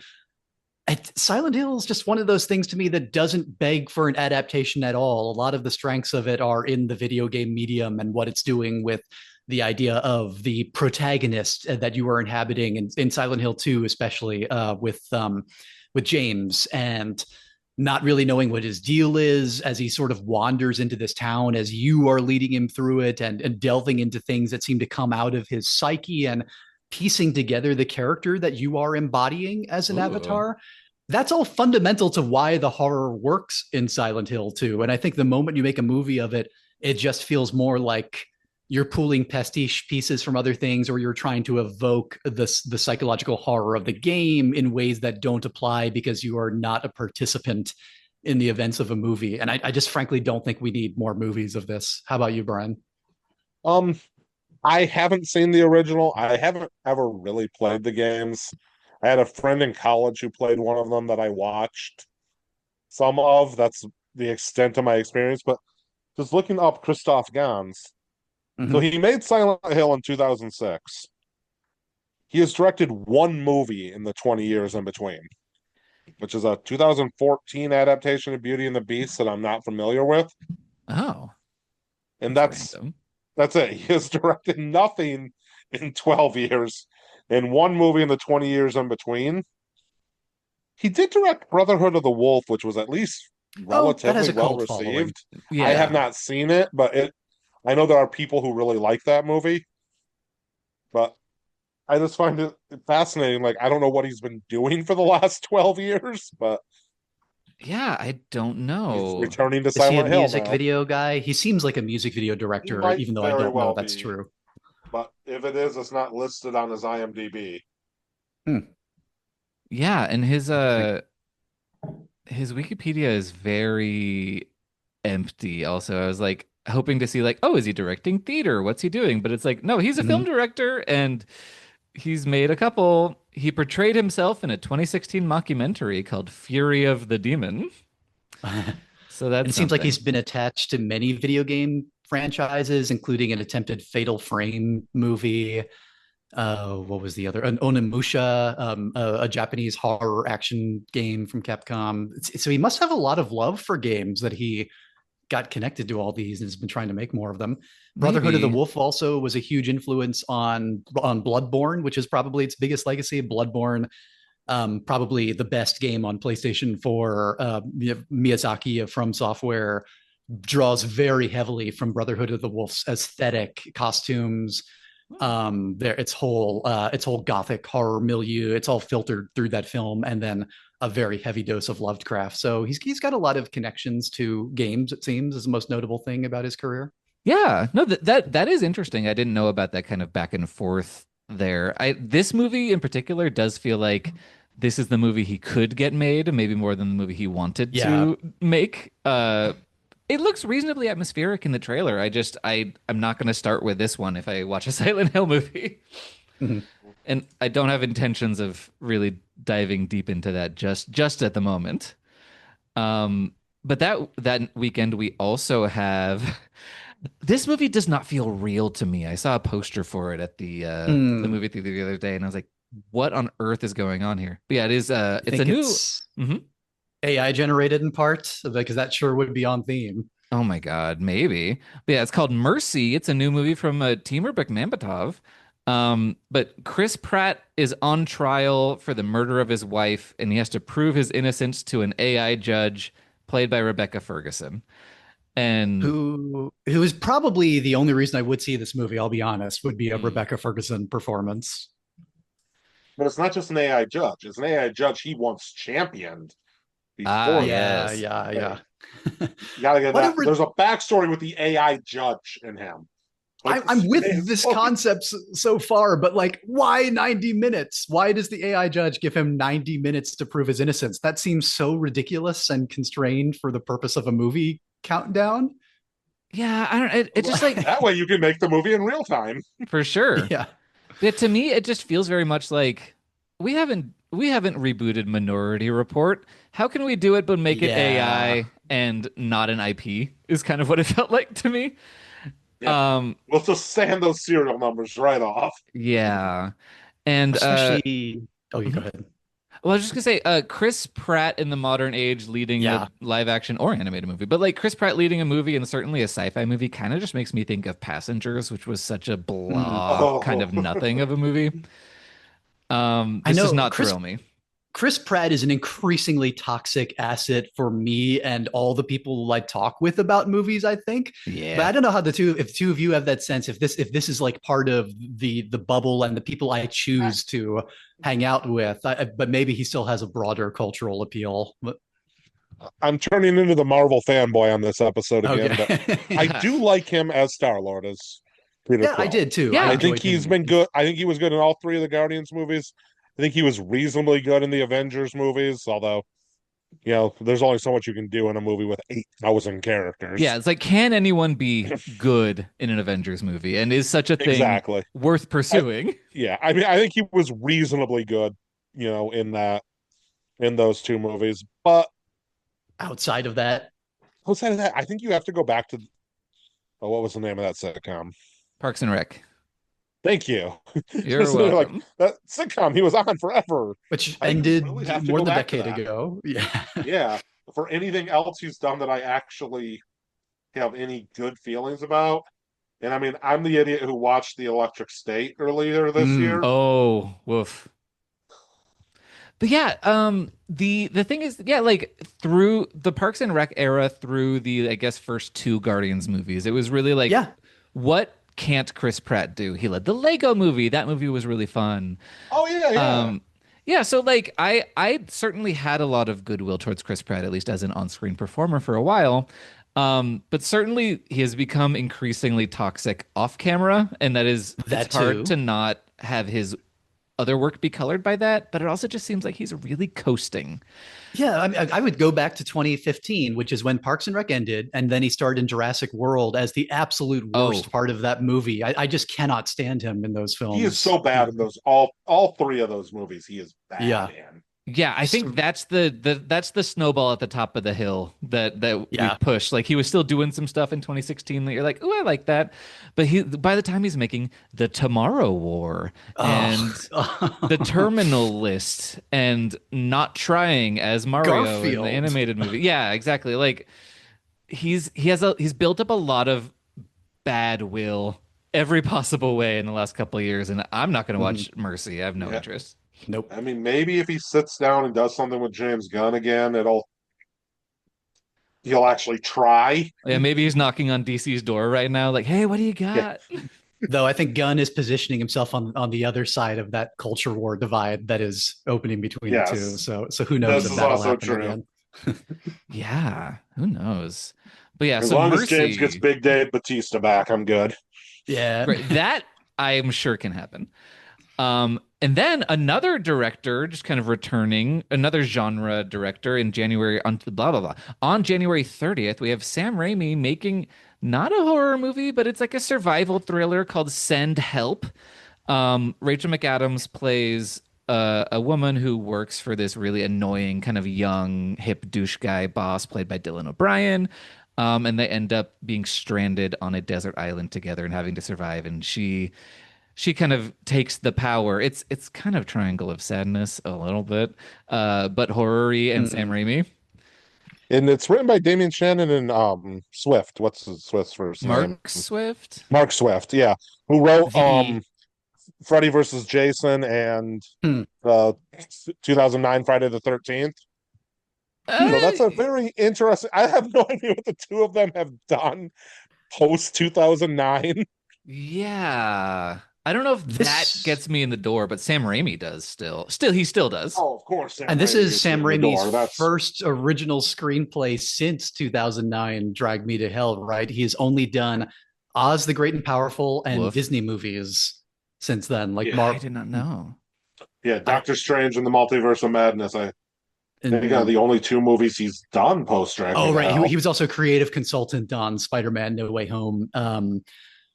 Silent Hill is just one of those things to me that doesn't beg for an adaptation at all. A lot of the strengths of it are in the video game medium and what it's doing with the idea of the protagonist that you are inhabiting in Silent Hill 2, especially with James and not really knowing what his deal is as he sort of wanders into this town as you are leading him through it and delving into things that seem to come out of his psyche and piecing together the character that you are embodying as an Ooh. avatar. That's all fundamental to why the horror works in Silent Hill 2. And I think the moment you make a movie of it, it just feels more like you're pulling pastiche pieces from other things, or you're trying to evoke the psychological horror of the game in ways that don't apply because you are not a participant in the events of a movie. And I just frankly don't think we need more movies of this. How about you, Brian? Um, I haven't seen the original. I haven't ever really played the games. I had a friend in college who played one of them that I watched some of. That's the extent of my experience. But just looking up Christoph Gans, so Mm-hmm. he made Silent Hill in 2006. He has directed one movie in the 20 years in between, which is a 2014 adaptation of Beauty and the Beast that I'm not familiar with. Oh, And that's that's random. that's it. He has directed nothing in 12 years and one movie in the 20 years in between. He did direct Brotherhood of the Wolf, which was at least Oh, that has relatively a well cult following. received. I have Yeah. not seen it, but I know there are people who really like that movie, but I just find it fascinating. Like, I don't know what he's been doing for the last 12 years, but Yeah, I don't he's know. returning to Is he a Silent Hill music now. video guy? He seems like a music video He director, might even though I very don't know well that's be, true. but if it is, it's not listed on his IMDb. Hmm, Yeah, and interesting. his Wikipedia is very empty also. I was like hoping to see like, oh, is he directing theater? What's he doing? But it's like, no, he's a film Mhm. director and he's made a couple. He portrayed himself in a 2016 mockumentary called Fury of the Demon. And So that's it seems like something. he's been attached to many video game franchises, including an attempted Fatal Frame movie. What was the other? An Onimusha, a Japanese horror action game from Capcom. So he must have a lot of love for games that he got connected to all these and has been trying to make more of them. Brotherhood of the Maybe. Wolf also was a huge influence on Bloodborne, which is probably its biggest legacy. Bloodborne, probably the best game on PlayStation 4. Miyazaki from Software draws very heavily from Brotherhood of the Wolf's aesthetic, costumes, its whole gothic horror milieu. It's all filtered through that film, and then a very heavy dose of Lovecraft. So he's got a lot of connections to games. It seems is the most notable thing about his career. Yeah, no, that is interesting. I didn't know about that kind of back and forth there. This movie in particular does feel like this is the movie he could get made, maybe more than the movie he wanted Yeah. to make. It looks reasonably atmospheric in the trailer. I'm not going to start with this one if I watch a Silent Hill movie. Mhm. And I don't have intentions of really diving deep into that just at the moment. But that weekend we also have this movie does not feel real to me. I saw a poster for it at the Mm. movie theater the other day, and I was like, "What on earth is going on here?" But yeah, it is. I It's a think new. it's Mhm. AI generated in part because that sure would be on theme. Oh my God, maybe. But yeah, it's called Mercy. It's a new movie from Timur Bekmambetov. But Chris Pratt is on trial for the murder of his wife, and he has to prove his innocence to an AI judge played by Rebecca Ferguson. And Who is probably the only reason I would see this movie, I'll be honest, would be a mm, Rebecca Ferguson performance. But it's not just an AI judge. It's an AI judge he once championed before that. Yeah, yes. yeah, Like, yeah. you gotta get What a that. There's a backstory with the AI judge in him. Like I'm with man, this concept so far, but like, why 90 minutes? Why does the AI judge give him 90 minutes to prove his innocence? That seems so ridiculous and constrained for the purpose of a movie countdown. Yeah, I don't it just like that way you can make the movie in real time. for sure. Yeah. But to me, it just feels very much like we haven't rebooted Minority Report. How can we do it but make it Yeah. AI and not an IP? Is kind of what it felt like to me. Yeah. Um, We'll just sand those serial numbers right off. yeah. And Especially, oh, you go mhm. ahead. Well, I was just gonna say, Chris Pratt in the modern age leading a Yeah. live action or animated movie, but like Chris Pratt leading a movie and certainly a sci-fi movie kind of just makes me think of Passengers, which was such a Mm. blah kind Oh, of nothing of a movie. I This does know not thrill me. Chris Pratt is an increasingly toxic asset for me and all the people I talk with about movies, I think. But Yeah. I don't know how if the two of you have that sense, if this is like part of the bubble and the people I choose to hang out with. But maybe he still has a broader cultural appeal. But, I'm turning into the Marvel fanboy on this episode again, but I okay. do like him as Star Lord as Peter Yeah, I Quill. did too. I I Yeah. think enjoyed he's him. been good. I think he was good in all three of the Guardians movies. I think he was reasonably good in the Avengers movies, although there's only so much you can do in a movie with 8,000 Yeah, characters. it's like, can anyone be good in an Avengers movie? And is such a thing Exactly. worth I, pursuing? yeah, I mean, I think he was reasonably good, in those two movies. But Outside of that, outside of that, I think you have to go back to what was the name of that sitcom? Parks and Rec. Thank you. You're Just like welcome. that sitcom he was on forever. which I think you really ended have to more go than a back to decade that. ago. Yeah. Yeah. For anything else he's done that I actually have any good feelings about. And I mean, I'm the idiot who watched The Electric State earlier this Mm. year. Oh, woof. But yeah, the thing is, yeah, like through the Parks and Rec era, through the I guess first two Guardians movies, it was really like, Yeah. what can't Chris Pratt do? He led the Lego movie. That movie was really fun. Oh yeah, yeah. Um, yeah, so like I certainly had a lot of goodwill towards Chris Pratt, at least as an on-screen performer for a while. But certainly he has become increasingly toxic off camera, and that is That it's hard too. to not have his other work be colored by that, but it also just seems like he's really coasting. Yeah, I would go back to 2015, which is when Parks and Rec ended, and then he starred in Jurassic World as the absolute Oh, worst part of that movie. I just cannot stand him in those He is films. so bad in those all three of those movies. He is bad Yeah, in. yeah, I just think that's the snowball at the top of the hill that we've yeah. pushed. Like he was still doing some stuff in 2016 that you're like, oh, I like that. But he by the time he's making The Tomorrow War Oh, and The Terminal List and Not Trying as Mario in the Garfield. animated movie. Yeah, exactly. Like he's built up a lot of bad will every possible way in the last couple of years, and I'm not going to Mhm. watch Mercy. I have no Yeah. interest. Nope. I mean, maybe if he sits down and does something with James Gunn again, he'll actually try. Yeah, maybe he's knocking on DC's door right now, like, hey, what do you Yeah. got? Though I think Gunn is positioning himself on the other side of that culture war divide that is opening between the two. Yes. So who knows This if is that'll also happen true. again. Yeah, who knows? But yeah, As so long as James gets Mercy, Big Dave Batista back, I'm good. Yeah. right, that I'm sure can happen. And then another director, just kind of returning, another genre director in January on blah blah blah. On January 30th, we have Sam Raimi making not a horror movie, but it's like a survival thriller called Send Help. Rachel McAdams plays a woman who works for this really annoying, kind of young, hip douche guy boss played by Dylan O'Brien. And they end up being stranded on a desert island together and having to survive. And she kind of takes the power. It's kind of Triangle of Sadness a little bit, but horror-y and Sam Mm. Raimi. And it's written by Damien Shannon and Swift. What's Swift's first name? Mark Swift. Mark Swift, yeah. Who wrote The Freddy versus Jason and Hmm. uh 2009 Friday the 13th. So uh, that's a very interesting. I have no idea what the two of them have done post 2009. yeah. I don't know if that This gets me in the door, but Sam Raimi does still. Still, he still does. Oh, of course, Sam and this Raimi is gets you Sam in the door. Raimi's That's first original screenplay since 2009, Drag Me to Hell, right? He has only done Oz the Great and Powerful and Woof. Disney movies since then. Like yeah, I Mark, did not know. yeah. I, Doctor Strange and the Multiverse of Madness. I think are and the only two movies he's done post Drag Me oh to right, Hell. he was also creative consultant on Spider-Man No Way Home.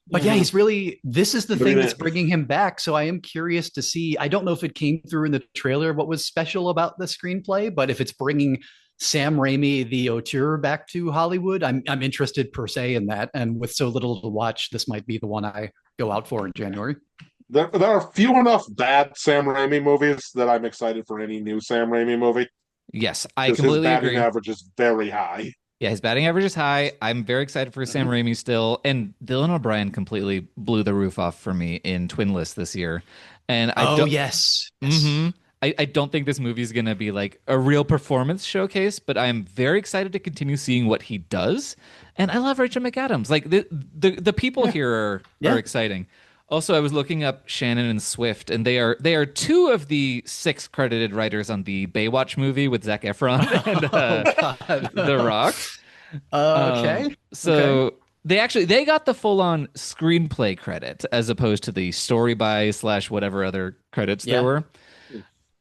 But yeah, Mhm. he's really, this is the But he thing that's didn't. bringing him back. So I am curious to see. I don't know if it came through in the trailer what was special about the screenplay, but if it's bringing Sam Raimi, the auteur, back to Hollywood, I'm interested per se in that. And with so little to watch, this might be the one I go out for in January. There are few enough bad Sam Raimi movies that I'm excited for any new Sam Raimi movie Yes, I because his completely batting agree. average is very high. Yeah, his batting average is high. I'm very excited for Sam Mhm. Raimi still. And Dylan O'Brien completely blew the roof off for me in Twin List this year. And I Oh don't yes, hmm yes. I don't think this movie is gonna be like a real performance showcase, but I'm very excited to continue seeing what he does. And I love Rachel McAdams. Like the people Yeah, here are yeah. exciting. Also, I was looking up Shannon and Swift, and they are two of the six credited writers on the Baywatch movie with Zac Efron and Oh The God. Rock. Okay. Okay. So they got the full on screenplay credit as opposed to the story by slash whatever other credits there Yeah. were.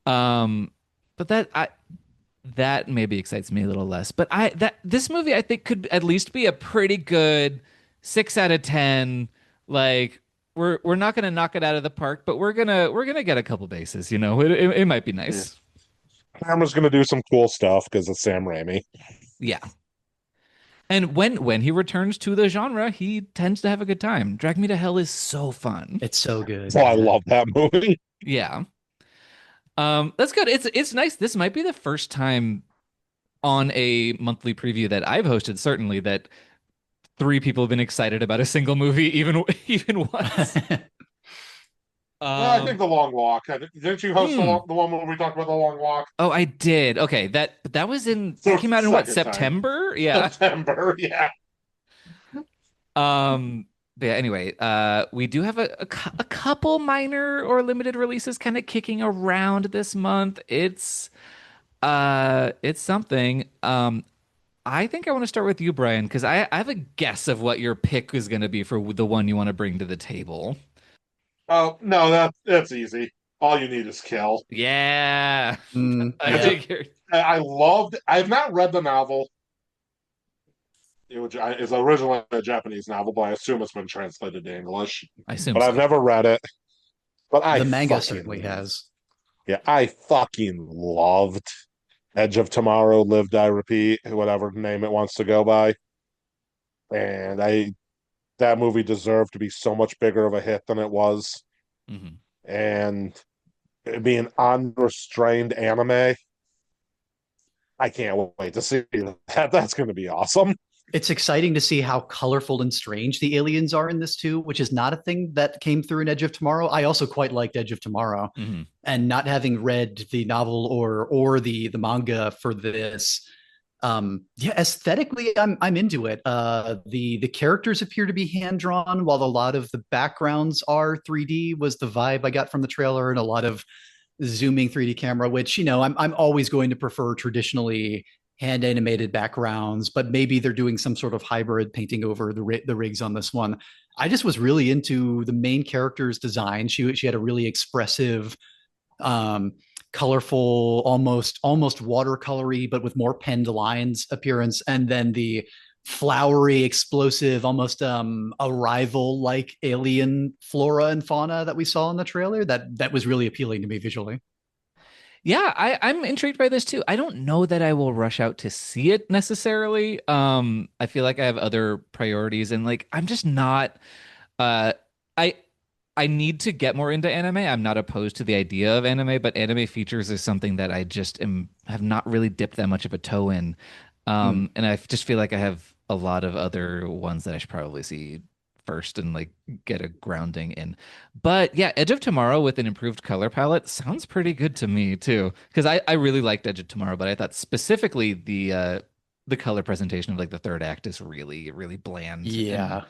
Um, but that maybe excites me a little less. But I that this movie I think could at least be a pretty good 6 out of 10. Like we're not gonna knock it out of the park, but we're gonna get a couple bases. It might be Yeah. nice. Camera's going to do some cool stuff because it's Sam Raimi. Yeah. And when he returns to the genre, he tends to have a good time. Drag Me to Hell is so fun. It's so good. Oh, I Yeah. love that movie. Yeah. That's good. It's nice. This might be the first time on a monthly preview that I've hosted, certainly, that three people have been excited about a single movie, even even once. Well, I think Um, The Long Walk. Didn't you host hmm. the one where we talked about The Long Walk? Oh, I did. Okay, that So came out in what, second time. September? Yeah. September, yeah. But yeah, anyway, we do have a couple minor or limited releases kind of kicking around this month. It's something. I think I want to start with you, Brian, because I have a guess of what your pick is going to be for the one you want to bring to the table. Oh no, that's easy. All You Need Is Kill. Yeah. I Yeah. figured. I loved. I've not read the novel. It's originally a Japanese novel, but I assume it's been translated to English. I assume But I've so. never read it. But The manga certainly has. I fucking loved Edge of Tomorrow, Live, Die, Repeat, whatever name it wants to go by. And that movie deserved to be so much bigger of a hit than it was. Mhm. And it being unrestrained anime, I can't wait to see that. That's going to be awesome. It's exciting to see how colorful and strange the aliens are in this too, which is not a thing that came through in Edge of Tomorrow. I also quite liked Edge of Tomorrow, Mhm. and not having read the novel or the manga for this, yeah, aesthetically, I'm into it. The characters appear to be hand drawn, while a lot of the backgrounds are 3D. Was the vibe I got from the trailer, and a lot of zooming 3D camera, which I'm always going to prefer traditionally hand animated backgrounds, but maybe they're doing some sort of hybrid painting over the rigs on this one. I just was really into the main character's design. She had a really expressive, um, colorful, almost watercolory, but with more penned lines appearance, and then the flowery, explosive, almost arrival like alien flora and fauna that we saw in the trailer. That was really appealing to me visually. Yeah, I'm intrigued by this too. I don't know that I will rush out to see it necessarily. I feel like I have other priorities and like I'm just not uh I I need to get more into anime. I'm not opposed to the idea of anime, but anime features is something that I just have not really dipped that much of a toe in. Mm. And I just feel like I have a lot of other ones that I should probably see first and like get a grounding in. But yeah, Edge of Tomorrow with an improved color palette sounds pretty good to me too. Because I really liked Edge of Tomorrow, but I thought specifically the color presentation of like the third act is really, really bland and Yeah.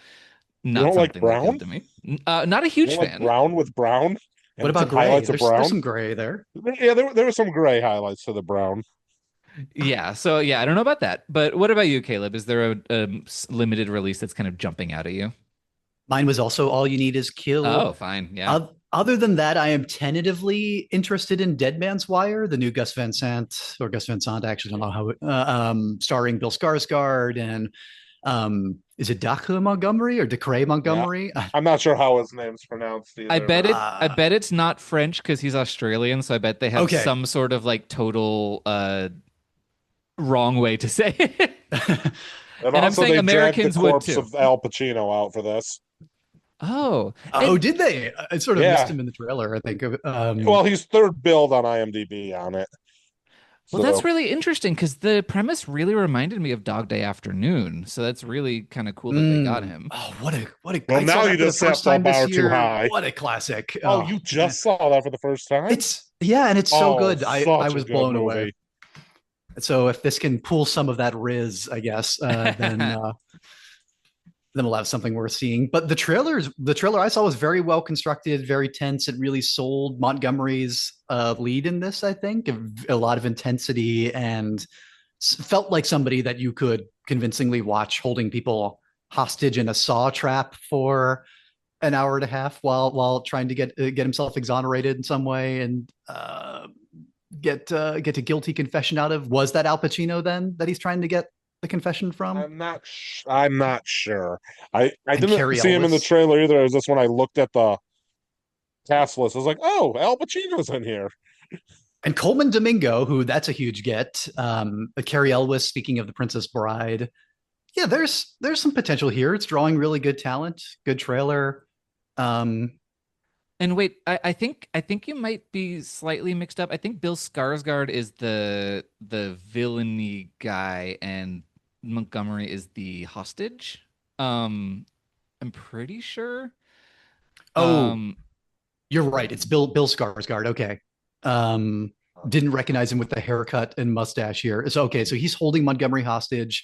You not don't like something that brown? appealed to me. Not a You huge don't like fan. brown with brown What and about some gray? highlights of There's brown? some gray there. Yeah, there were some gray highlights to the brown. Yeah, so yeah, I don't know about that. But what about you, Caleb? Is there a limited release that's kind of jumping out at you? Mine was also All You Need Is Kill. Oh, fine. Yeah. Other than that, I am tentatively interested in Dead Man's Wire, the new Gus Van Sant, or Gus Van Sant, I actually don't know how, starring Bill Skarsgård and, is it Dacre Montgomery or Decray Yeah. Montgomery? I'm not sure how his name's pronounced I either, bet but I bet it's not French because he's Australian, so I bet they have Okay. some sort of like total wrong way to say it. and And I'm also saying they dragged the Americans would corpse too. of Al Pacino out for this. Oh, Oh, and did they? I sort of missed Yeah. him in the trailer, I think. Well, he's third billed on IMDb on it. well, that's So really interesting because the premise really reminded me of Dog Day Afternoon. So that's really kind of cool that they got him. Oh, what a! well I saw now you that for the just set first the time this bar too year. high. What a classic! Oh, Oh, you just saw that for the first time? it's yeah, and it's so Oh, good. I such a was good blown away. movie. So if this can pull some of that riz, I guess, then we'll have something worth seeing. But the trailer I saw was very well constructed, very tense. It really sold Montgomery's lead in this. I think a lot of intensity and felt like somebody that you could convincingly watch holding people hostage in a saw trap for an hour and a half while trying to get himself exonerated in some way and get a guilty confession out of. Was that Al Pacino then that he's trying to get the confession from? I'm not sure. I And didn't Carrie see him in the Ellis. trailer either. It was just when I looked at the cast list, I was like, oh, Al Pacino's in here. And Coleman Domingo, who that's a huge get. Carrie Elwes, speaking of the Princess Bride. Yeah, there's some potential here. It's drawing really good talent, good trailer. Um, And wait, I think you might be slightly mixed up. I think Bill Skarsgård is the villainy guy, and Montgomery is the hostage. I'm pretty sure. oh, Um, you're right. It's Bill Skarsgård. Okay. Um, didn't recognize him with the haircut and mustache here. So okay, so he's holding Montgomery hostage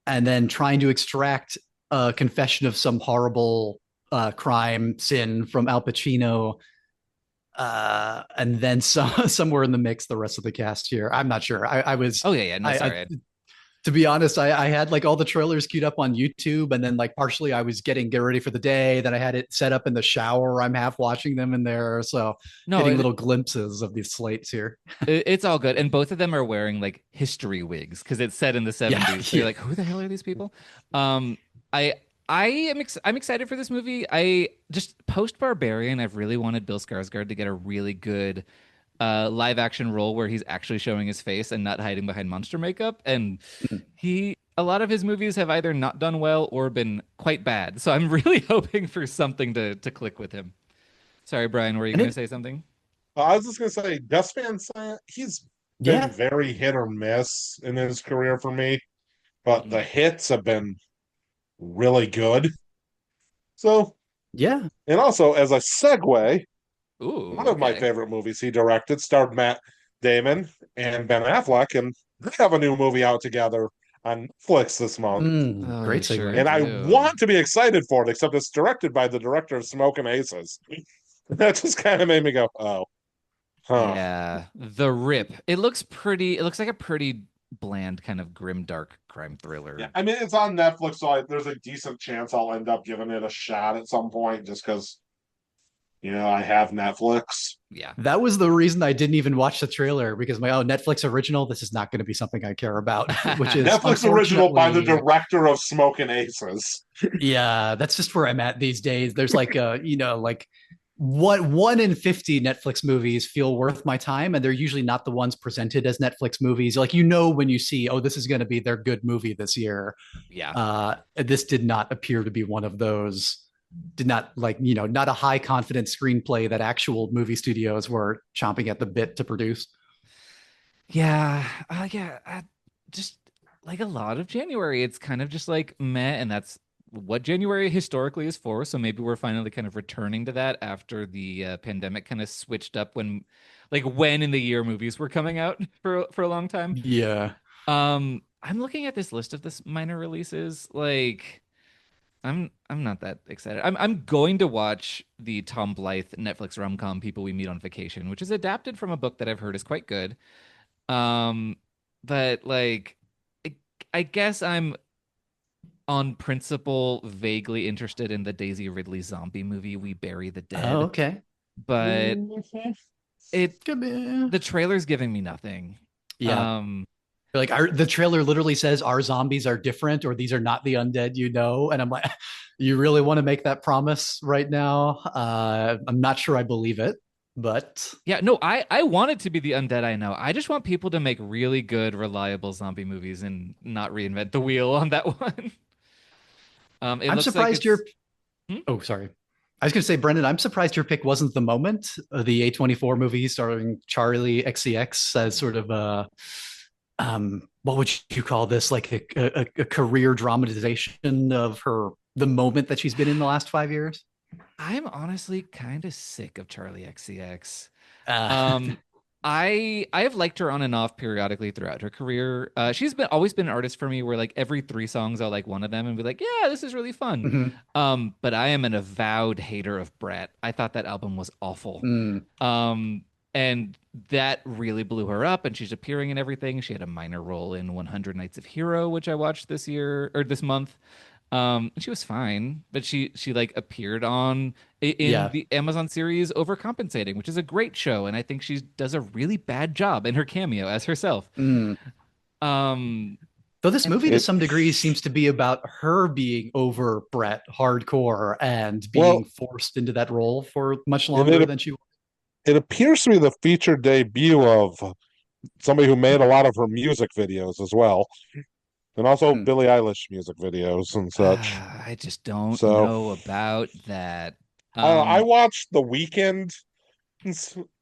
and then trying to extract a confession of some horrible crime sin from Al Pacino. And then somewhere in the mix, the rest of the cast here. I'm not sure. I was oh yeah, yeah. No, I sorry. To be honest, I had like all the trailers queued up on YouTube, and then like partially I was get ready for the day. Then I had it set up in the shower. I'm half watching them in there, so No, getting little glimpses of these slates here. it's all good. And both of them are wearing like history wigs because it's set in the Yeah, 70s. So you're yeah. like, who the hell are these people? Um, I I'm excited for this movie. I just post Barbarian, I've really wanted Bill Skarsgård to get a really good live action role where he's actually showing his face and not hiding behind monster makeup. And a lot of his movies have either not done well or been quite bad. So I'm really hoping for something to click with him. Sorry, Brian, were you And going to it, say something? I was just gonna say, Gus Van Sant, he's been yeah, very hit or miss in his career for me, but the Mhm. hits have been really good. So, yeah. and also as a segue, Ooh, one of my okay. favorite movies he directed starred Matt Damon and Ben Affleck, and they have a new movie out together on Netflix this month. Oh, Great they sure segue. And I do. want to be excited for it, except it's directed by the director of Smoking Aces. That just kind of made me go, oh, huh. Yeah, The Rip. It looks pretty. It looks like a pretty bland kind of grim, dark crime Yeah, thriller. I mean, it's on Netflix, so there's a decent chance I'll end up giving it a shot at some point just because, I have Netflix. Yeah. That was the reason I didn't even watch the trailer because my Netflix original. This is not going to be something I care about, which is Netflix original by the unfortunately, director of Smoking Aces. yeah. That's just where I'm at these days. There's like like what 1 in 50 Netflix movies feel worth my time, and they're usually not the ones presented as Netflix movies. Like when you see, oh, this is going to be their good movie this year. Yeah. This did not appear to be one of those. Did not like not a high confidence screenplay that actual movie studios were chomping at the bit to produce. Yeah. Yeah. Just like a lot of January, it's kind of just like meh, and that's what January historically is for. So maybe we're finally kind of returning to that after the pandemic kind of switched up when in the year movies were coming out for a long time. Yeah. I'm looking at this list of this minor releases. Like, I'm not that excited. I'm going to watch the Tom Blythe Netflix rom-com People We Meet on Vacation, which is adapted from a book that I've heard is quite good. Um, but like, I, I guess I'm on principle vaguely interested in the Daisy Ridley zombie movie We Bury the Oh, Dead, okay. but Mhm. it Could be. the trailer's giving me nothing. Yeah. Um, Like the trailer literally says our zombies are different or these are not the undead and I'm like, you really want to make that promise right now? I'm not sure I believe it, but yeah, no, I want it to be the undead I know. I just want people to make really good, reliable zombie movies and not reinvent the wheel on that one. It I'm looks like surprised it's your oh, sorry. I was going to say, Brendan, I'm surprised your pick wasn't The Moment, the A24 movie starring Charlie XCX as sort of what would you call this? Like a career dramatization of the moment that she's been in the last 5 years. I'm honestly kind of sick of Charlie XCX. Uh, Um, I have liked her on and off periodically throughout her career. She's been always been an artist for me where like every 3 songs I'll like one of them and be like, yeah, this is really fun. mhm, But I am an avowed hater of Brett. I thought that album was awful. mm, Um, and that really blew her up, and she's appearing in everything. She had a minor role in 100 Nights of Hero, which I watched this year or this month. And she was fine, but she like appeared in yeah. the Amazon series Overcompensating, which is a great show, and I think she does a really bad job in her cameo as herself. Mm. Um, Though this and movie to It some degree seems to be about her being over Brett hardcore and being well, forced into that role for much and longer than she was. it appears to be the featured debut of somebody who made a lot of her music videos as well, and also Mm. Billie Eilish music videos and such. I just don't So know about that. I don't know. I Um, watched the Weekend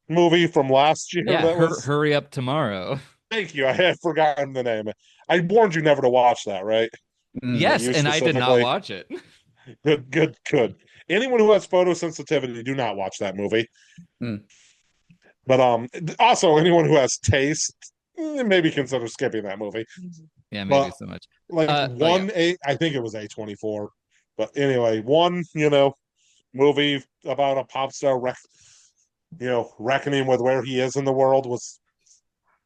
movie from last year. yeah, That was hurry up tomorrow. thank you. I had forgotten the name. I warned you never to watch that, right? Mm. Like Yes, you and I did not specifically. watch it. Good, good, good. Anyone who has photosensitivity, do not watch that movie. Mm. But also anyone who has taste, maybe consider skipping that movie. Yeah, maybe But so much. like Oh yeah. one A, I think it was A24. But anyway, one movie about a pop star reckoning with where he is in the world was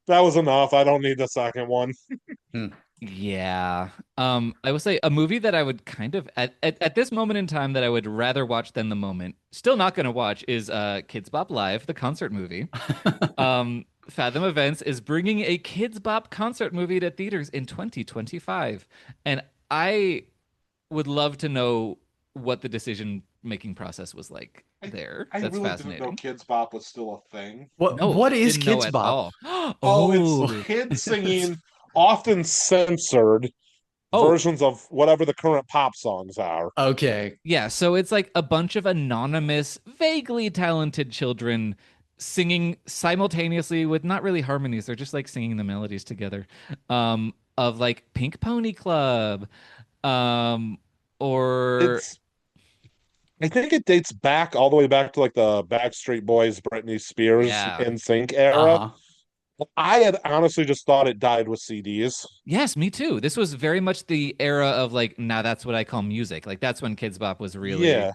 that was enough. I don't need the second one. Mm. Yeah. I would say a movie that I would kind of at this moment in time that I would rather watch than the moment. Still not gonna watch is Kids Bop Live, the concert movie. Fathom Events is bringing a Kids Bop concert movie to theaters in 2025. And I would love to know what the decision making process was like I, there. I That's really didn't know fascinating. Kids Bop was still a thing. No, What is didn't know Kids at Bop? all. Oh, it's Oh, kids singing often censored oh, versions of whatever the current pop songs are. Okay. yeah. So it's like a bunch of anonymous, vaguely talented children singing simultaneously with not really harmonies. They're just like singing the melodies together. Of like Pink Pony Club, um, or It's I think it dates back all the way back to like the Backstreet Boys, Britney Spears, yeah. NSYNC era. Uh-huh. I had honestly just thought it died with CDs. Yes, me too. This was very much the era of like, now that's what I call music. Like that's when Kids Bop was really, Yeah.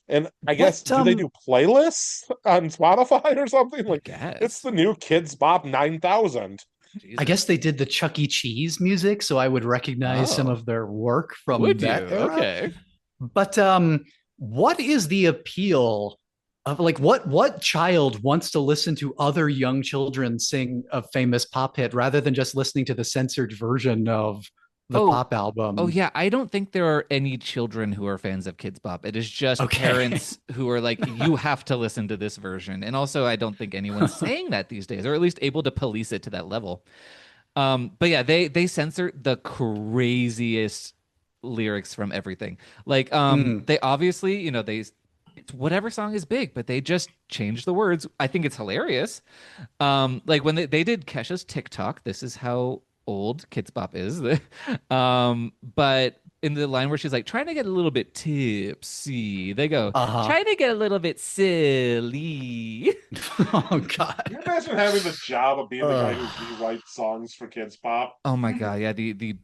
And I guess What do they do playlists on Spotify or something? I Like it's guess. the new Kids Bop 9000. I guess Jesus. they did the Chuck E. Cheese music, so I would recognize some Oh, of their work from would you? that era. Okay. But what is the appeal of like what child wants to listen to other young children sing a famous pop hit rather than just listening to the censored version of the Oh, pop oh album? yeah. I don't think there are any children who are fans of Kids Bop. It is just Okay. parents who are like, you have to listen to this version. And also, I don't think anyone's saying that these days, or at least able to police it to that level. But yeah, they censor the craziest lyrics from everything. Like, Mm, they obviously, it's whatever song is big, but they just change the words. I think it's hilarious. Like when they did Kesha's TikTok, this is how old Kids Bop is. But in the line where she's like trying to get a little bit tipsy, they go uh-huh. trying to get a little bit silly. Oh God. Can you imagine having the job of being the guy who Ugh. rewrites songs for Kids Pop? Oh my God, yeah, the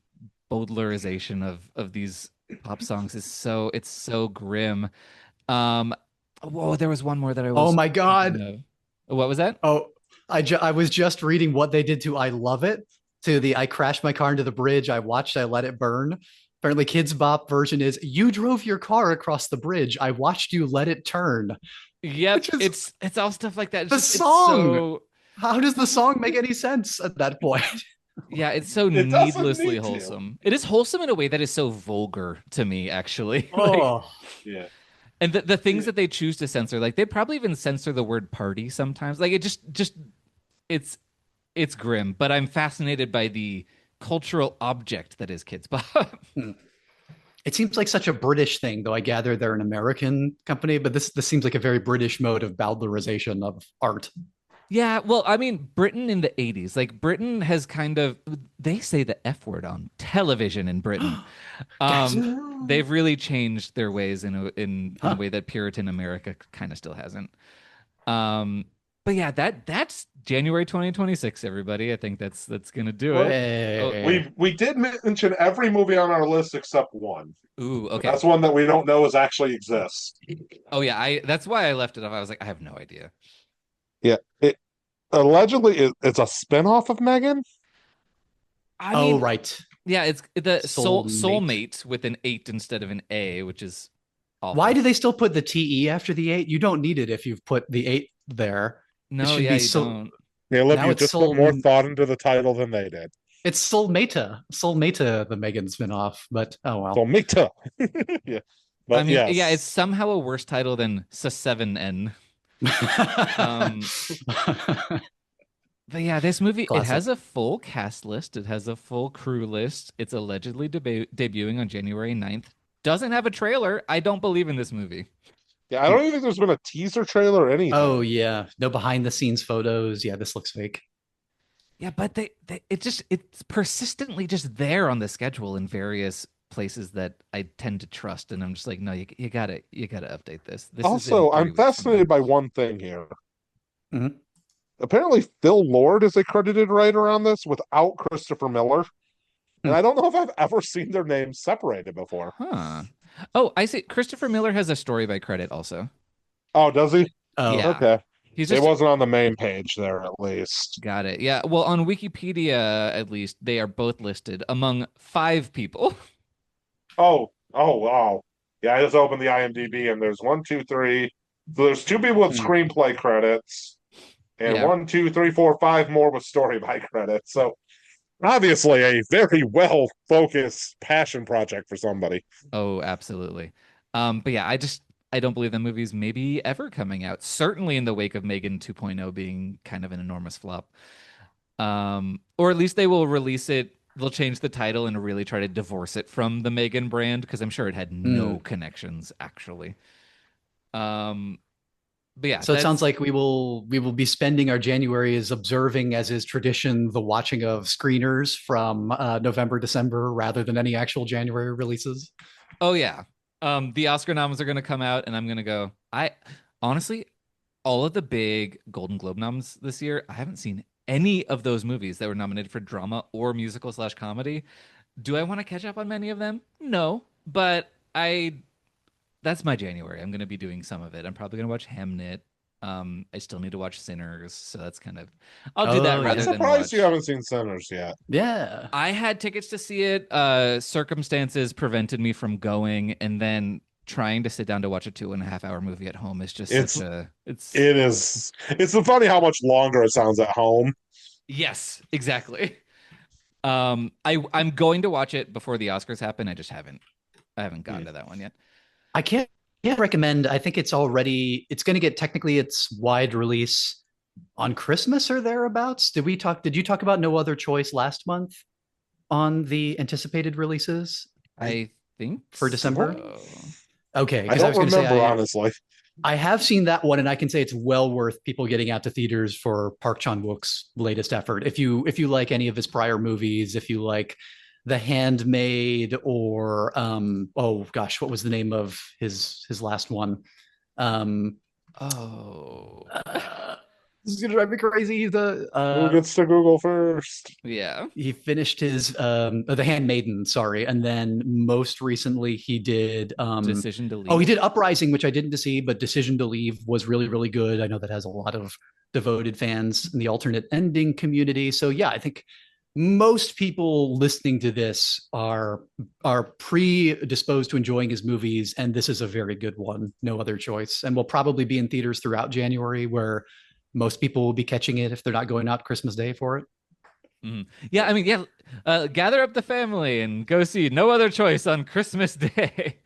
Bowdlerization of these pop songs is it's so grim. Um, whoa, there was one more that I Oh was my thinking God. of. What was that? Oh, I was just reading what they did to I Love It, to the I crashed my car into the bridge, I watched, I let it burn. Apparently, Kids Bop version is you drove your car across the bridge, I watched you let it turn, Yep, which is it's all stuff like that. the It's song. so How does the song make any sense at that point? yeah, it's so It doesn't needlessly need to. wholesome. It is wholesome in a way that is so vulgar to me, actually. Like, Oh, Yeah. and the things Yeah. that they choose to censor, like they probably even censor the word party sometimes. Like it just it's it's grim, but I'm fascinated by the cultural object that is Kids Bop. hmm. It seems like such a British thing, though I gather they're an American company, but this seems like a very British mode of Bowdlerization of art. Yeah, well, I mean, Britain in the 80s, like Britain has kind of they say the F word on television in Britain. Gasp. They've really changed their ways in a Huh. way that Puritan America kind of still hasn't. Um, but yeah, that's January 2026, everybody. I think that's gonna do Well, it. Oh, Hey. we did mention every movie on our list except one. ooh, okay. That's one that we don't know is actually exists. Oh yeah, I that's why I left it off. I was like, I have no idea. Yeah. It allegedly it's a spinoff of Megan. I Oh, mean, right. yeah, it's the Soulmate. soulmate with an eight instead of an A, which is Why awful. do they still put the TE after the eight? You don't need it if you've put the eight there. It No, should yeah, be you so don't. Yeah, look, now you it's just put more thought into the title than they did. Soulmata. Soulmata, the Megan spinoff, but oh So well. me too. Yeah. I But mean, yeah, it's yes. somehow a worse title than S7N. Um, but yeah, this movie, it Classic. has a full cast list. It has a full crew list. It's allegedly debuting on January 9th. Doesn't have a trailer. I don't believe in this movie. Yeah, I don't even think there's been a teaser trailer or Oh anything. yeah. No behind the scenes photos. Yeah, this looks fake. Yeah, but it's persistently just there on the schedule in various places that I tend to trust. And I'm just like, no, you gotta update this. This is in Also, I'm 3 weeks from now. fascinated by one thing here. Mhm. Apparently, Phil Lord is a credited writer on this without Christopher Miller. And Hmm. I don't know if I've ever seen their names separated before. Huh. Oh, I see. Christopher Miller has a story by credit also. Oh, does he? Oh. Yeah. Okay. He's It just wasn't on the main page there, at least. got it. Yeah. Well, on Wikipedia, at least, they are both listed among five people. Oh, wow. Yeah, I just opened the IMDb and there's one, two, three. So there's two people with Hmm. screenplay credits, and Yeah. one, two, three, four, five more with story by credits. So obviously a very well focused passion project for somebody. Oh, absolutely. But yeah, I don't believe the movie's maybe ever coming out. Certainly in the wake of Megan 2.0 being kind of an enormous flop. Or at least they will release it. They'll change the title and really try to divorce it from the Megan brand because I'm sure it had no Hmm. connections actually. Um, but yeah, So it sounds that's like we will be spending our January as observing, as is tradition, the watching of screeners from November, December, rather than any actual January releases. oh yeah. The Oscar noms are gonna come out and I'm gonna go. I honestly, all of the big Golden Globe noms this year, I haven't seen any of those movies that were nominated for drama or musical slash comedy. Do I want to catch up on many of them? No, but I that's my January. I'm going to be doing some of it. I'm probably going to watch Hamnet. I still need to watch Sinners, so that's kind of I'll do that Oh I'm rather yeah, than surprised you watch. haven't seen Sinners yet. yeah. I had tickets to see it. Circumstances prevented me from going, and then trying to sit down to watch a 2.5 hour movie at home is just such It's a it's it is it's funny how much longer it sounds at home. yes, exactly. I'm going to watch it before the Oscars happen. I haven't gotten Hmm. to that one yet. I can't recommend. I think it's going to get technically its wide release on Christmas or thereabouts. Did you talk about No Other Choice last month on the anticipated releases I I think for December? don't so. Okay, I because I don't was going to say remember honestly. I have seen that one, and I can say it's well worth people getting out to theaters for Park Chan Wook's latest effort. If you like any of his prior movies, if you like The Handmaid, or oh gosh, what was the name of his last one? Um, Oh. uh, this is gonna drive me crazy. Who gets to Google first? Yeah. He finished his The Handmaiden, sorry, and then most recently he did Decision to oh, he leave. did Uprising, which I didn't see, but Decision to Leave was really really good. I know that has a lot of devoted fans in the alternate ending community. So yeah, I think most people listening to this are predisposed to enjoying his movies, and this is a very good one. No Other Choice, and will probably be in theaters throughout January, where most people will be catching it if they're not going out Christmas Day for it. Mhm. Yeah, I mean, yeah, gather up the family and go see No Other Choice on Christmas Day.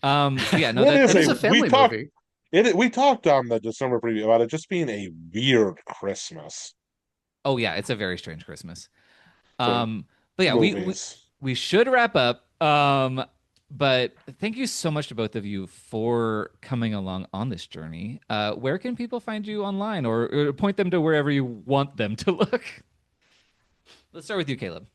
But yeah, no, It is It that's is a a we family talked movie. we talked on the December preview about it just being a weird Christmas oh yeah, it's a very strange Christmas. for But yeah, movies. we should wrap up. But thank you so much to both of you for coming along on this journey. Where can people find you online or point them to wherever you want them to look? Let's start with you, Caleb.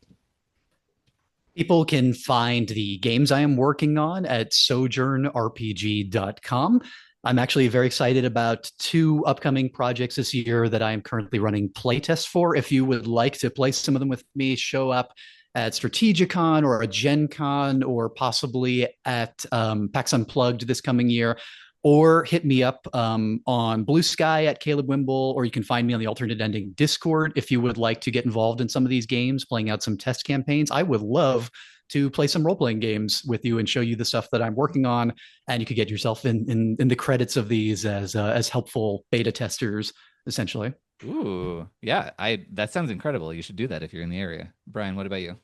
People can find the games I am working on at sojournrpg.com. I'm actually very excited about two upcoming projects this year that I am currently running playtests for. If you would like to play some of them with me, show up at Strategicon or a Gen Con or possibly at PAX Unplugged this coming year, or hit me up on Blue Sky at Caleb Wimble, or you can find me on the Alternate Ending Discord if you would like to get involved in some of these games, playing out some test campaigns. I would love to play some role playing games with you and show you the stuff that I'm working on, and you could get yourself in the credits of these as helpful beta testers, essentially. Ooh, yeah, I that sounds incredible. You should do that if you're in the area. Brian, what about you?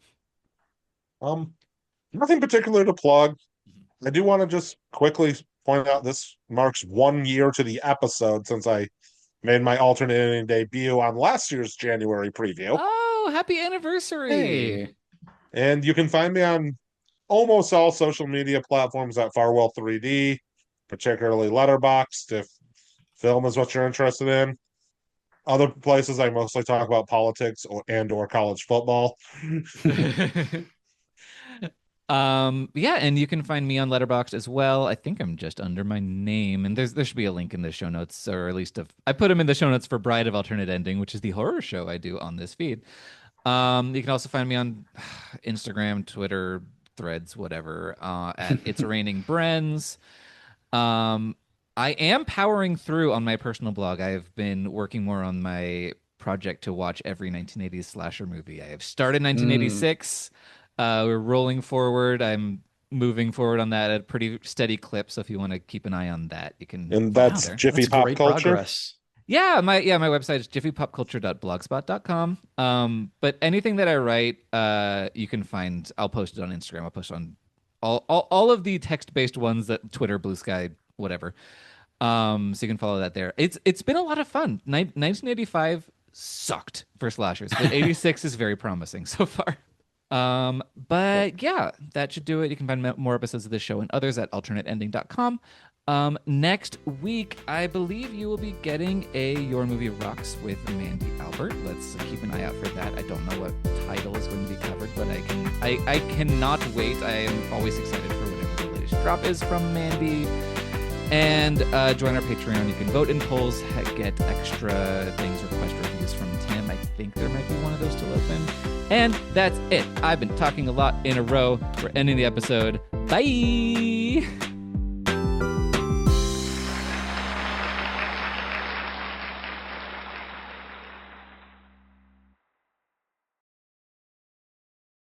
Um, Nothing particular to plug. I do want to just quickly point out this marks 1 year to the episode since I made my alternate ending debut on last year's January preview. Oh, happy anniversary. Hey, And you can find me on almost all social media platforms at Farwell 3D, particularly Letterboxd if film is what you're interested in. Other places I mostly talk about politics or college football. Yeah, and you can find me on Letterboxd as well. I think I'm just under my name, and there should be a link in the show notes, or at least I put them in the show notes for Bride of Alternate Ending, which is the horror show I do on this feed. You can also find me on Instagram, Twitter, Threads, whatever, at It's Raining Brens. Um, I am powering through on my personal blog. I have been working more on my project to watch every 1980s slasher movie. I have started Mm. 1986. We're rolling forward. I'm moving forward on that at a pretty steady clip. So if you want to keep an eye on that, you can And follow that's there. Jiffy That's Pop great Culture. progress. Yeah, my website is jiffypopculture.blogspot.com. But anything that I write, you can find. I'll post it on Instagram. I'll post it on all of the text-based ones that Twitter, Blue Sky, whatever. So you can follow that there. It's been a lot of fun. 1985 sucked for slashers, but 86 is very promising so far. But yeah, that should do it. You can find more episodes of this show and others at alternateending.com. Next week, I believe you will be getting a Your Movie Rocks with Mandy Albert. Let's keep an eye out for that. I don't know what title is going to be covered, but I cannot wait. I am always excited for whatever the latest drop is from Mandy. And join our Patreon. You can vote in polls, get extra things, request reviews from Tim. I think there might be one of those still open. And that's it. I've been talking a lot in a row. We're ending the episode. Bye.